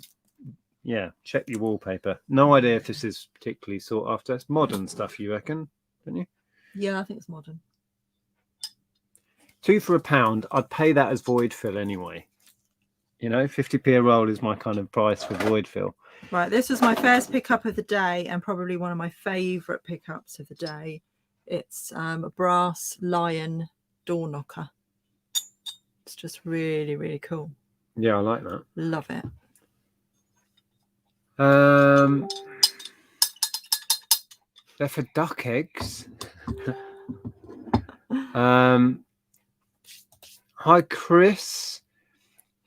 yeah, check your wallpaper. No idea if this is particularly sought after. It's modern stuff, you reckon, don't you? Yeah, I think it's modern. 2 for £1. I'd pay that as void fill anyway. You know, 50p a roll is my kind of price for void fill. Right, this was my first pickup of the day and probably one of my favourite pickups of the day. It's a brass lion door knocker. It's just really, really cool. Yeah, I like that. Love it. They're for duck eggs. Hi, Chris.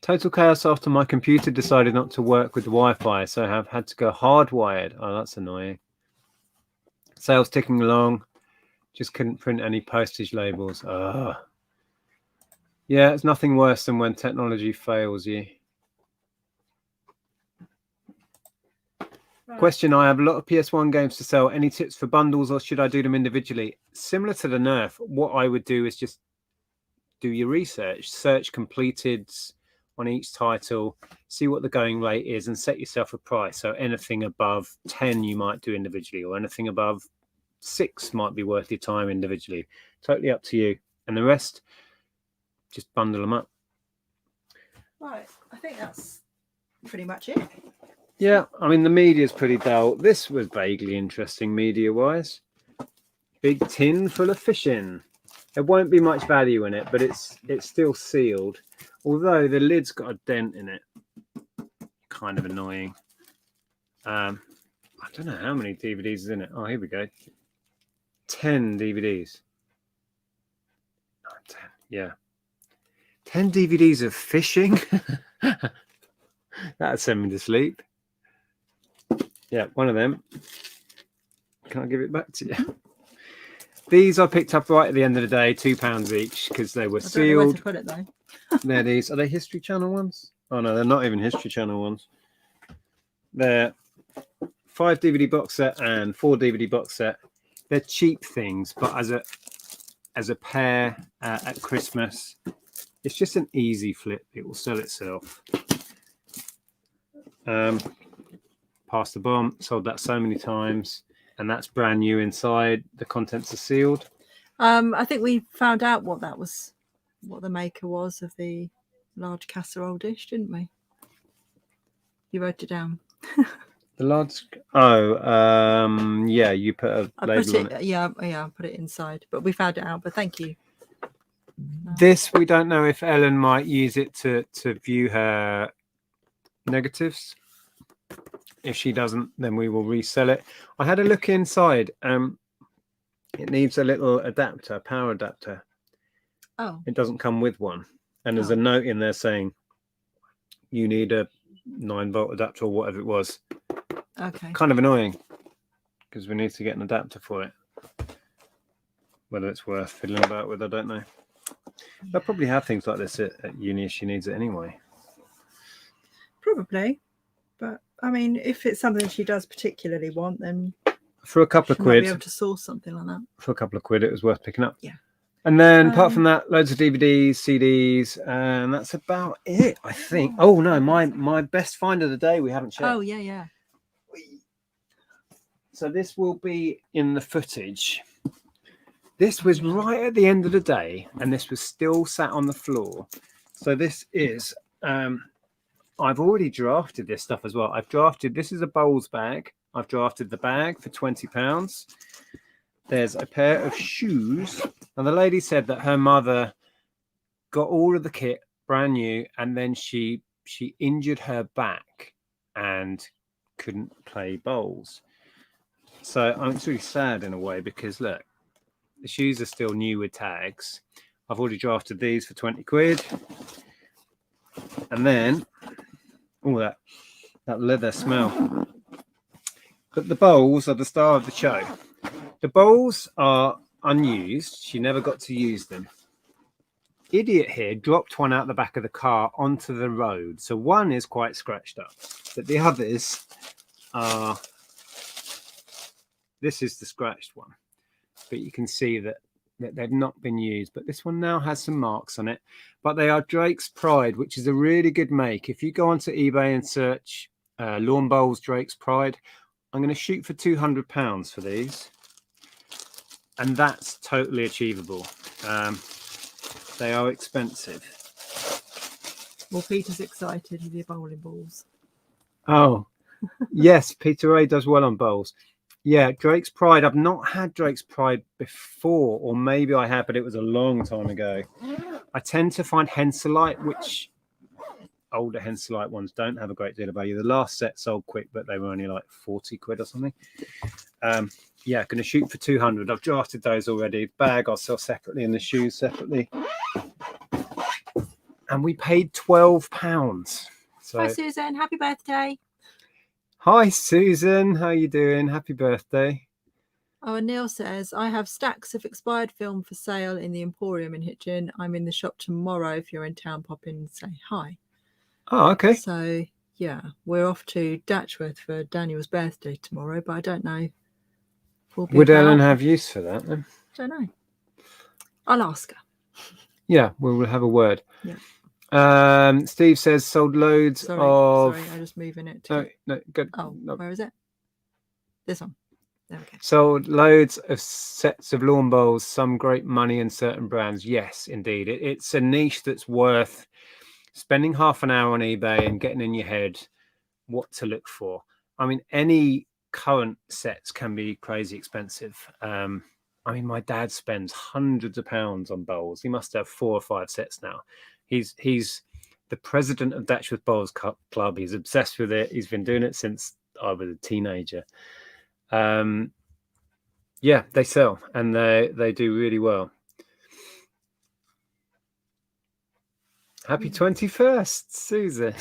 Total chaos after my computer decided not to work with the Wi-Fi, so I have had to go hardwired. Oh, that's annoying. Sales ticking along. Just couldn't print any postage labels. Yeah, it's nothing worse than when technology fails you. Right. Question: I have a lot of PS1 games to sell. Any tips for bundles, or should I do them individually? Similar to the Nerf, what I would do is just do your research, search completed on each title, see what the going rate is, and set yourself a price. So anything above 10 you might do individually, or anything above 6 might be worth your time individually. Totally up to you. And the rest, just bundle them up. Right, I think that's pretty much it. Yeah, I mean, the media is pretty dull. This was vaguely interesting media-wise. Big tin full of fishing. There won't be much value in it, but it's still sealed. Although the lid's got a dent in it. Kind of annoying. I don't know how many DVDs is in it. Oh, here we go. 10 DVDs. 10, yeah. 10 DVDs of fishing? That'd send me to sleep. Yeah, one of them. Can I give it back to you? These I picked up right at the end of the day, £2 each, because they were sealed. I don't know where to put it though. They're these. Are they History Channel ones? Oh no, they're not even History Channel ones. They're 5 DVD box set and 4 DVD box set. They're cheap things, but as a pair at Christmas, it's just an easy flip. It will sell itself. Passed the bomb. Sold that so many times. And that's brand new inside. The contents are sealed. I think we found out what the maker was of the large casserole dish, didn't we? You wrote it down. The large. Oh, yeah. You put a label on it. Yeah, I put it inside, but we found it out. But thank you. This we don't know if Ellen might use it to view her negatives. If she doesn't, then we will resell it. I had a look inside. It needs a little adapter, power adapter. Oh. It doesn't come with one. And there's a note in there saying you need a 9-volt adapter or whatever it was. Okay. Kind of annoying because we need to get an adapter for it. Whether it's worth fiddling about with, I don't know. They'll probably have things like this at uni if she needs it anyway. Probably. But I mean, if it's something she does particularly want, then for a couple of quid, might be able to source something like that. For a couple of quid, it was worth picking up. Yeah. And then apart from that, loads of DVDs, CDs, and that's about it, I think. Oh no, my best find of the day we haven't shared. Oh yeah. So this will be in the footage. This was right at the end of the day, and this was still sat on the floor. So this is. I've already drafted this stuff as well. This is a bowls bag. I've drafted the bag for £20. There's a pair of shoes. And the lady said that her mother got all of the kit brand new, and then she injured her back and couldn't play bowls. So it's really sad in a way because look, the shoes are still new with tags. I've already drafted these for 20 quid. And then that leather smell. But the bowls are the star of the show. The bowls are unused. She never got to use them. Idiot here dropped one out the back of the car onto the road. So one is quite scratched up, but the others are. This is the scratched one, but you can see that they've not been used. But this one now has some marks on it. But they are Drake's Pride, which is a really good make. If you go onto eBay and search lawn bowls Drake's Pride, I'm going to shoot for £200 for these. And that's totally achievable. They are expensive. Well, Peter's excited with your bowling balls. Oh, yes, Peter A does well on bowls. Yeah, Drake's Pride. I've not had Drake's Pride before, or maybe I have, but it was a long time ago. I tend to find Henselite, which older Henselite ones don't have a great deal of value. The last set sold quick, but they were only like 40 quid or something. Yeah, going to shoot for 200. I've drafted those already. Bag I'll sell separately and the shoes separately. And we paid £12. So, hi, Susan. Happy birthday. Hi, Susan. How you doing? Happy birthday. Oh, and Neil says, I have stacks of expired film for sale in the Emporium in Hitchin. I'm in the shop tomorrow. If you're in town, pop in and say hi. Oh, okay. So, yeah, we're off to Datchworth for Daniel's birthday tomorrow, but I don't know. If we'll be Would about. Ellen have use for that then? Don't know. I'll ask her. Yeah, we'll have a word. Yeah. Steve says sold loads of. Sorry, I'm just moving it. No, good. Oh, no. where is it? This one. There we go. Sold loads of sets of lawn bowls, some great money in certain brands. Yes, indeed. It's a niche that's worth spending half an hour on eBay and getting in your head what to look for. I mean, any current sets can be crazy expensive. I mean, my dad spends hundreds of pounds on bowls. He must have 4 or 5 sets now. He's the president of Datchworth Bowls Club. He's obsessed with it. He's been doing it since I was a teenager. Yeah, they sell and they do really well. Happy 21st, Susan.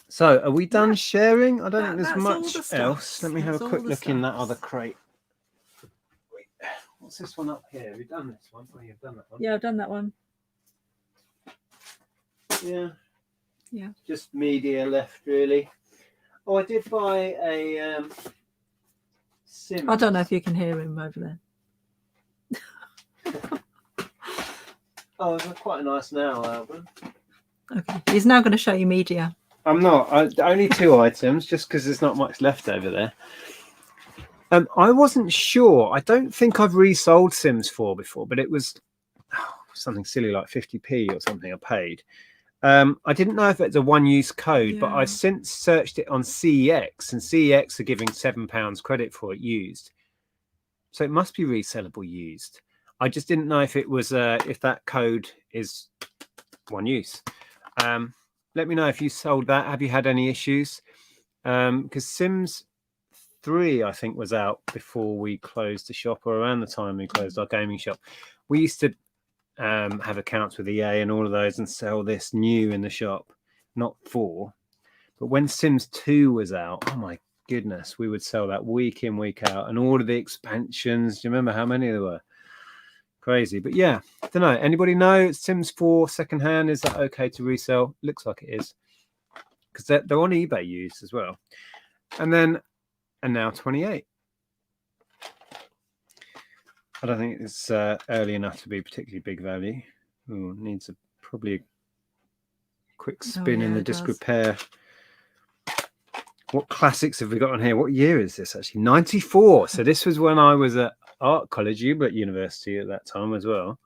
So, are we done sharing? I don't think there's much else. Let me have a quick look in that other crate. Wait, what's this one up here? Have you done this one? Oh, you've done that one. Yeah, I've done that one. Yeah. Yeah. Just media left, really. Oh, I did buy a Sims. I don't know if you can hear him over there. Oh, it's quite a nice now album. Okay, he's now going to show you media. I'm not. Only 2 items, just because there's not much left over there. I wasn't sure. I don't think I've resold Sims 4 before, but it was something silly like 50p or something I paid. I didn't know if it's a one-use code, but I've since searched it on CEX, and CEX are giving £7 credit for it used. So it must be resellable used. I just didn't know if it was if that code is one use. Let me know if you sold that. Have you had any issues? Because Sims 3, I think, was out before we closed the shop, or around the time we closed our gaming shop. We used to have accounts with EA and all of those and sell this new in the shop, not 4. But when Sims 2 was out, oh my goodness, we would sell that week in, week out, and all of the expansions. Do you remember how many there were? Crazy. But yeah, I don't know. Anybody know Sims 4 secondhand? Is that okay to resell? Looks like it is, because they're on eBay used as well. And now 28. I don't think it's early enough to be particularly big value. Ooh, needs probably a quick spin in the disc repair. What classics have we got on here? What year is this actually? 94. So this was when I was at art college, you were at university at that time as well.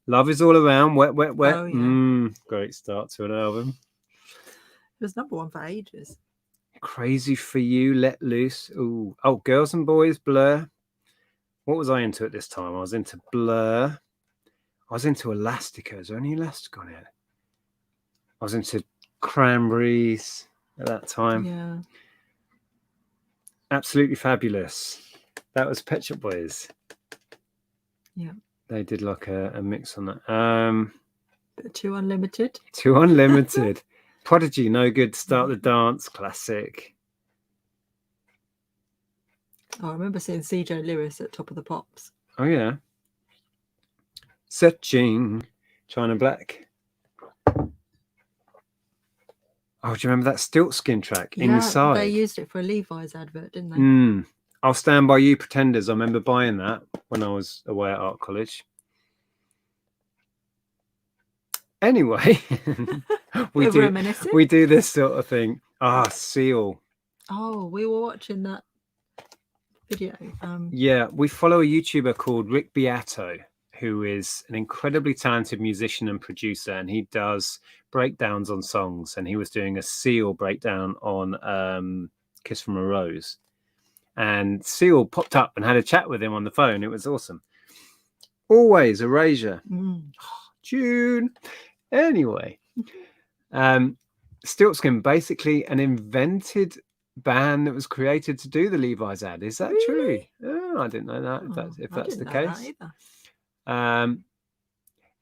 Love is all around. Wet, wet, wet. Oh, yeah. Great start to an album. It was #1 for ages. Crazy for You, Let Loose. Ooh. Oh, Girls and Boys, Blur. What was I into at this time? I was into Blur. I was into Elastica. Is there any Elastic on it? I was into Cranberries at that time. Yeah. Absolutely Fabulous. That was Pet Shop Boys. Yeah. They did like a mix on that. Too Unlimited. Too Unlimited. Prodigy, No Good, Start the Dance, classic. Oh, I remember seeing CJ Lewis at Top of the Pops. Oh, yeah. Searching, China Black. Oh, do you remember that Stiltskin track? Yeah, Inside? They used it for a Levi's advert, didn't they? I'll Stand By You, Pretenders. I remember buying that when I was away at art college. Anyway, we do this sort of thing. Seal. Oh, we were watching that video. Yeah, we follow a YouTuber called Rick Beato, who is an incredibly talented musician and producer, and he does breakdowns on songs, and he was doing a Seal breakdown on Kiss from a Rose, and Seal popped up and had a chat with him on the phone. It was awesome. Always Erasure. June. Anyway, Stiltskin, basically an invented band that was created to do the Levi's ad. Is that true? Oh, I didn't know that. If that's the case.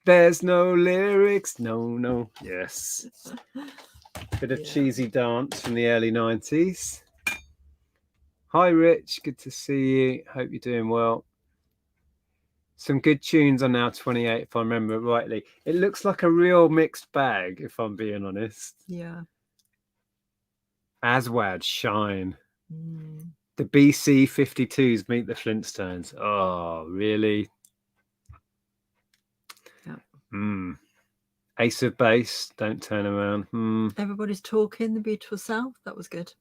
There's no lyrics. No. Yes. Bit of cheesy dance from the early 90s. Hi, Rich. Good to see you. Hope you're doing well. Some good tunes on Now 28, if I remember rightly. It looks like a real mixed bag, if I'm being honest. Yeah. Aswad, Shine. The BC 52s meet the Flintstones. Oh, really? Yeah. Ace of Base, Don't Turn Around. Everybody's Talking, The Beautiful South. That was good.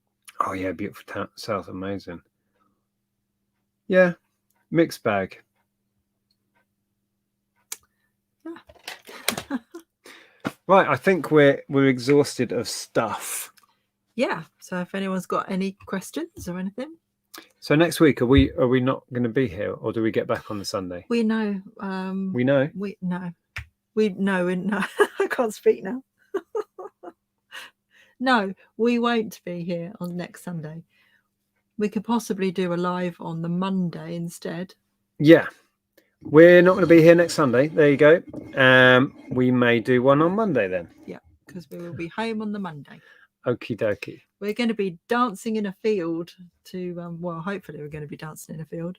Oh, yeah, Beautiful South, amazing. Yeah, mixed bag. Yeah. Right, I think we're exhausted of stuff. Yeah. So if anyone's got any questions or anything. So next week, are we not going to be here, or do we get back on the Sunday? We know. We know. We know. We know. I can't speak now. No, we won't be here on next Sunday. We could possibly do a live on the Monday instead. Yeah, we're not going to be here next Sunday. There you go. We may do one on Monday then. Yeah, because we will be home on the Monday. Okie dokie. We're going to be dancing in a field to, well, hopefully we're going to be dancing in a field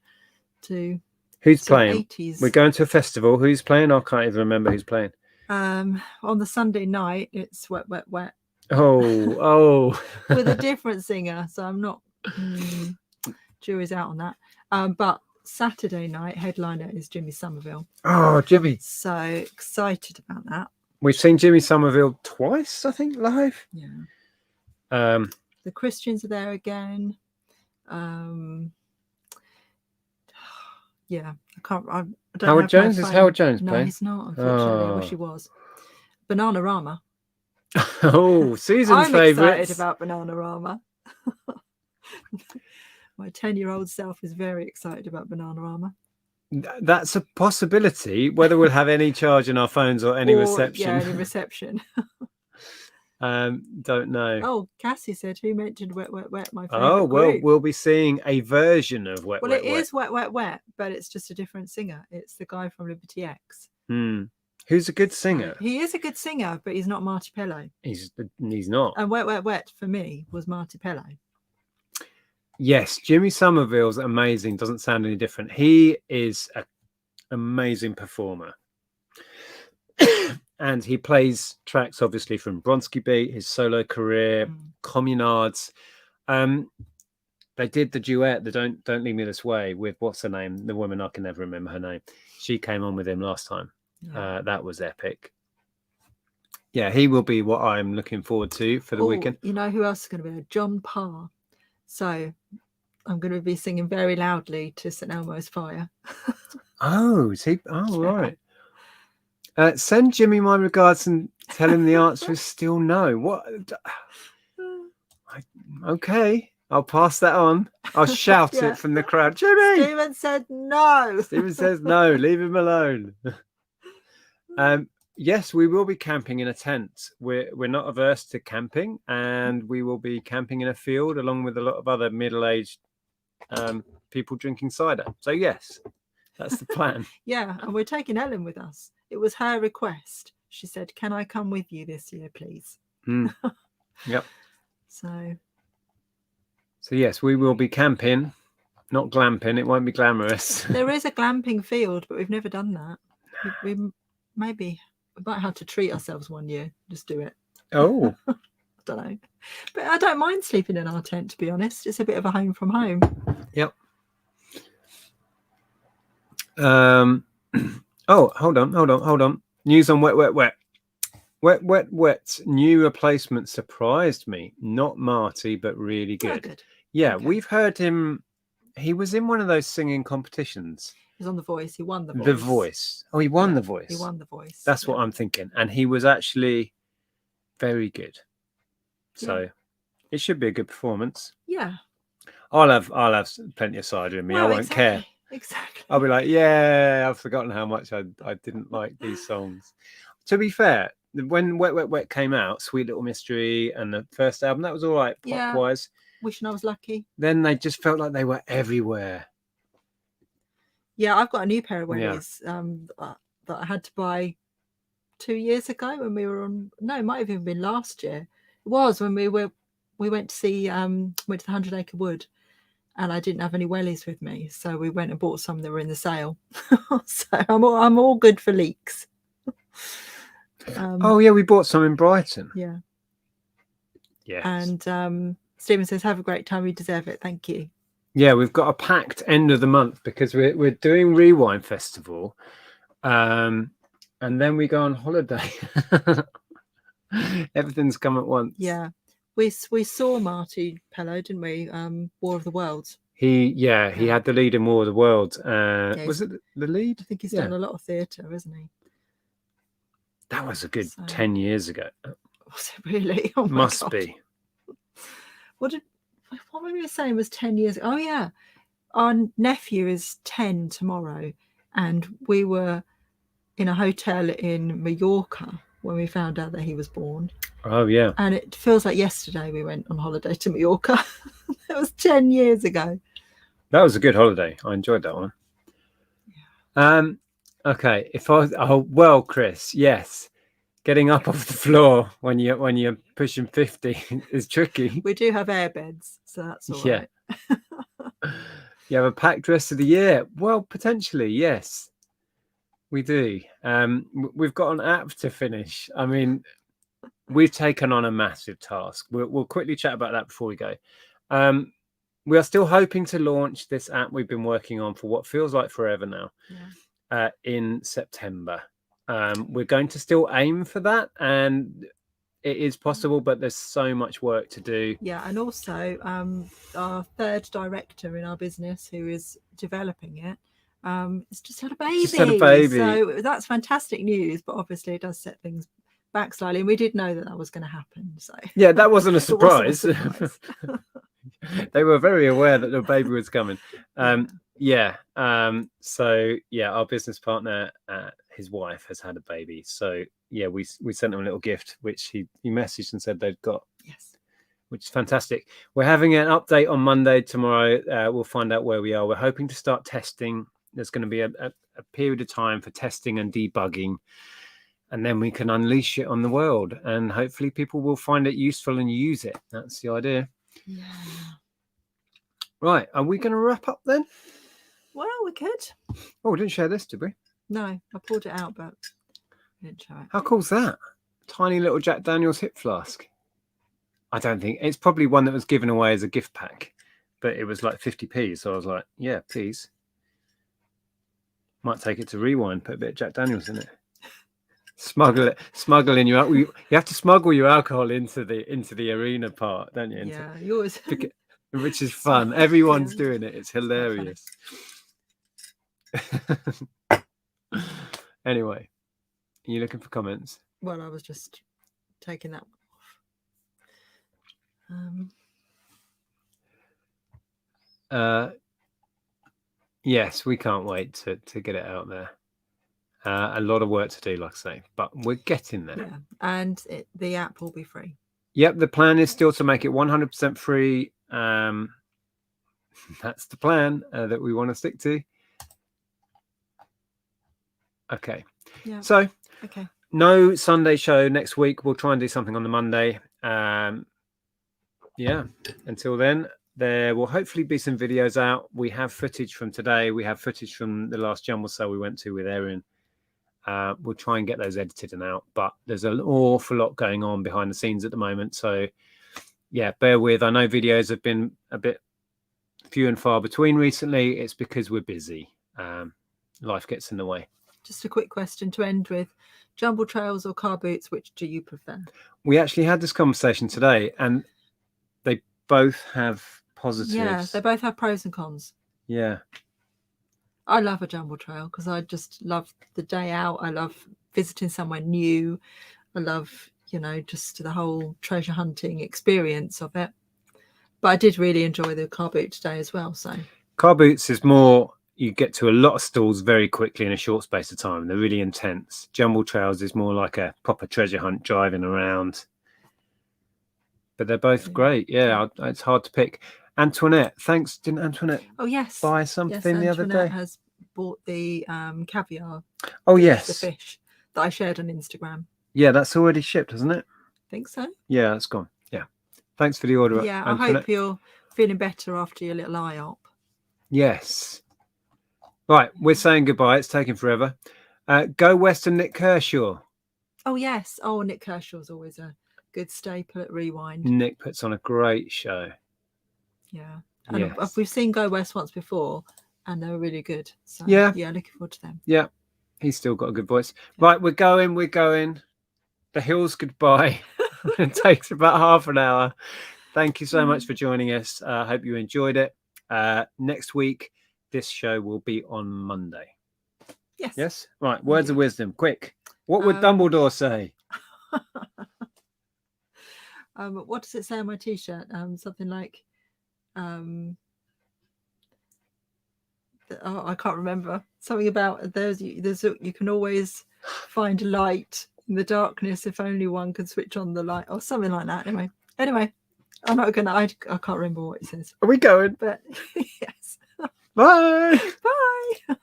to. Who's playing? 80s. We're going to a festival. Who's playing? I can't even remember who's playing. On the Sunday night, it's Wet, Wet, Wet. Oh. With a different singer, so I'm not. Jury's out on that. But Saturday night headliner is Jimmy Somerville. Oh, Jimmy! So excited about that. We've seen Jimmy Somerville twice, I think, live. Yeah. The Christians are there again. Yeah, I can't. I don't Howard Jones? Is Howard Jones playing? No, he's not. Unfortunately, I wish he was. Bananarama. Oh, Susan's favourites. I'm excited about Bananarama. My 10-year-old self is very excited about Bananarama. That's a possibility. Whether we'll have any charge in our phones or any reception. Yeah, any reception. Don't know. Oh, Cassie said, who mentioned Wet, Wet, Wet? My favourite well, group. We'll be seeing a version of Wet, Well, Wet, it Wet. is Wet, Wet, Wet, but it's just a different singer. It's the guy from Liberty X. Who's a good singer? He is a good singer, but he's not Marty Pello. He's not. And Wet, Wet, Wet for me was Marty Pello. Yes, Jimmy Somerville's amazing. Doesn't sound any different. He is an amazing performer. And he plays tracks, obviously, from Bronski Beat, his solo career, Communards. They did the duet, the Don't Leave Me This Way, with what's her name? The woman, I can never remember her name. She came on with him last time. Yeah. That was epic. Yeah, he will be what I'm looking forward to for the weekend. You know who else is going to be there? John Parr. So I'm going to be singing very loudly to St Elmo's Fire. Oh, is he? Oh, right. Send Jimmy my regards and tell him the answer is still no. What? Okay, I'll pass that on. I'll shout it from the crowd. Jimmy! Stephen said no. Stephen says no. Leave him alone. Yes, we will be camping in a tent. We're not averse to camping, and we will be camping in a field along with a lot of other middle-aged people drinking cider. So yes, that's the plan. Yeah, and we're taking Ellen with us. It was her request. She said, "Can I come with you this year, please?" Yep. So yes, we will be camping, not glamping. It won't be glamorous. There is a glamping field, but we've never done that. We might have to treat ourselves one year. Just do it. Oh. I don't know. But I don't mind sleeping in our tent, to be honest. It's a bit of a home from home. Yep. Oh, hold on. News on Wet, Wet, Wet. Wet, Wet, Wet's new replacement surprised me. Not Marty, but really good. Oh, good. Yeah, okay. We've heard him. He was in one of those singing competitions. He was on The Voice. He won The Voice. The Voice. Oh, he won The Voice. He won The Voice. That's what I'm thinking. And he was actually very good. So it should be a good performance. Yeah. I'll have plenty of cider in me. I won't care. Exactly. I'll be like, yeah, I've forgotten how much I didn't like these songs. To be fair, when Wet, Wet, Wet came out, Sweet Little Mystery and the first album, that was all right pop-wise. Wishing I Was Lucky. Then they just felt like they were everywhere. Yeah, I've got a new pair of wellies that I had to buy 2 years ago when we were on. No, it might have even been last year. was when we went to see went to the 100 Acre Wood, and I didn't have any wellies with me, so we went and bought some that were in the sale. So I'm all good for leaks. Oh yeah, we bought some in Brighton. Yeah. Yes. And Stephen says, "Have a great time. You deserve it. Thank you." Yeah, we've got a packed end of the month because we're doing Rewind Festival, and then we go on holiday. Everything's come at once. Yeah, we saw Marty Pello, didn't we? War of the Worlds. He had the lead in War of the Worlds. Was it the lead? I think he's done a lot of theatre, hasn't he? That was a good 10 years ago. Was it really? Oh my Must God. be. What were we saying was 10 years ago? Oh yeah, our nephew is 10 tomorrow, and we were in a hotel in Mallorca when we found out that he was born. Oh yeah. And it feels like yesterday we went on holiday to Mallorca. It was 10 years ago. That was a good holiday. I enjoyed that one. Yeah. Okay. Well, Chris, yes. Getting up off the floor when you're pushing 50 is tricky. We do have air beds, so that's all right. You have a packed rest of the year. Well, potentially, yes. We do. We've got an app to finish. I mean, we've taken on a massive task. We'll quickly chat about that before we go. We are still hoping to launch this app we've been working on for what feels like forever now, in September. We're going to still aim for that, and it is possible, but there's so much work to do. Yeah, and also our third director in our business, who is developing it, has just had a baby. So that's fantastic news, but obviously it does set things back slightly, and we did know that was going to happen. So yeah, that wasn't a surprise. They were very aware that the baby was coming. So yeah, our business partner, his wife has had a baby. So yeah, we sent them a little gift, which he messaged and said they'd got. Yes. Which is fantastic. We're having an update on Monday. Tomorrow, we'll find out where we are. We're hoping to start testing. There's going to be a period of time for testing and debugging, and then we can unleash it on the world, and hopefully people will find it useful and use it. That's the idea. Yeah. Right. Are we going to wrap up then? Well, we could. Oh, we didn't share this, did we? No, I pulled it out, but we didn't show it. How cool's that? Tiny little Jack Daniel's hip flask. I don't think it's probably one that was given away as a gift pack, but it was like 50p. So I was like, yeah, please. Might take it to Rewind, put a bit of Jack Daniel's in it. Smuggle in your. You have to smuggle your alcohol into the arena part, don't you? Yeah, yours. Which is fun. Everyone's doing it. It's hilarious. Anyway, are you looking for comments? Well, I was just taking that one off. Yes, we can't wait to get it out there. A lot of work to do, like I say, but we're getting there. Yeah, and the app will be free. Yep, the plan is still to make it 100% free. That's the plan that we want to stick to. Okay. Yeah. So, okay. No Sunday show next week. We'll try and do something on the Monday. Yeah. Until then, there will hopefully be some videos out. We have footage from today. We have footage from the last jumble sale we went to with Erin. We'll try and get those edited and out, but there's an awful lot going on behind the scenes at the moment. So yeah, bear with. I know videos have been a bit few and far between recently. It's because we're busy. Life gets in the way. Just a quick question to end with. Jumble trails or car boots, which do you prefer? We actually had this conversation today, and they both have positives. Yeah, they both have pros and cons. Yeah. I love a jumble trail because I just love the day out. I love visiting somewhere new. I love, just the whole treasure hunting experience of it. But I did really enjoy the car boot today as well. So car boots is more, you get to a lot of stalls very quickly in a short space of time. They're really intense. Jumble trails is more like a proper treasure hunt, driving around. But they're both great. Yeah, it's hard to pick. Antoinette, thanks. Didn't Antoinette buy something the other day? Antoinette has bought the caviar. Oh, yes. The fish that I shared on Instagram. Yeah, that's already shipped, hasn't it? I think so. Yeah, it's gone. Thanks for the order. Yeah, I hope you're feeling better after your little eye op. Yes. Right, we're saying goodbye. It's taking forever. Go West and Nick Kershaw. Oh, yes. Oh, Nick Kershaw's always a good staple at Rewind. Nick puts on a great show. Yeah. And we've seen Go West once before, and they were really good. So, yeah, looking forward to them. Yeah, he's still got a good voice. Yeah. Right, we're going. The Hills goodbye. It takes about half an hour. Thank you so much for joining us. I hope you enjoyed it. Next week, this show will be on Monday. Yes. Yes? Right, words of wisdom, quick. What would Dumbledore say? What does it say on my t-shirt? Something like I can't remember. Something about you can always find light in the darkness if only one can switch on the light, or something like that. Anyway, I'm not gonna. I can't remember what it says. Are we going? But yes. Bye. Bye.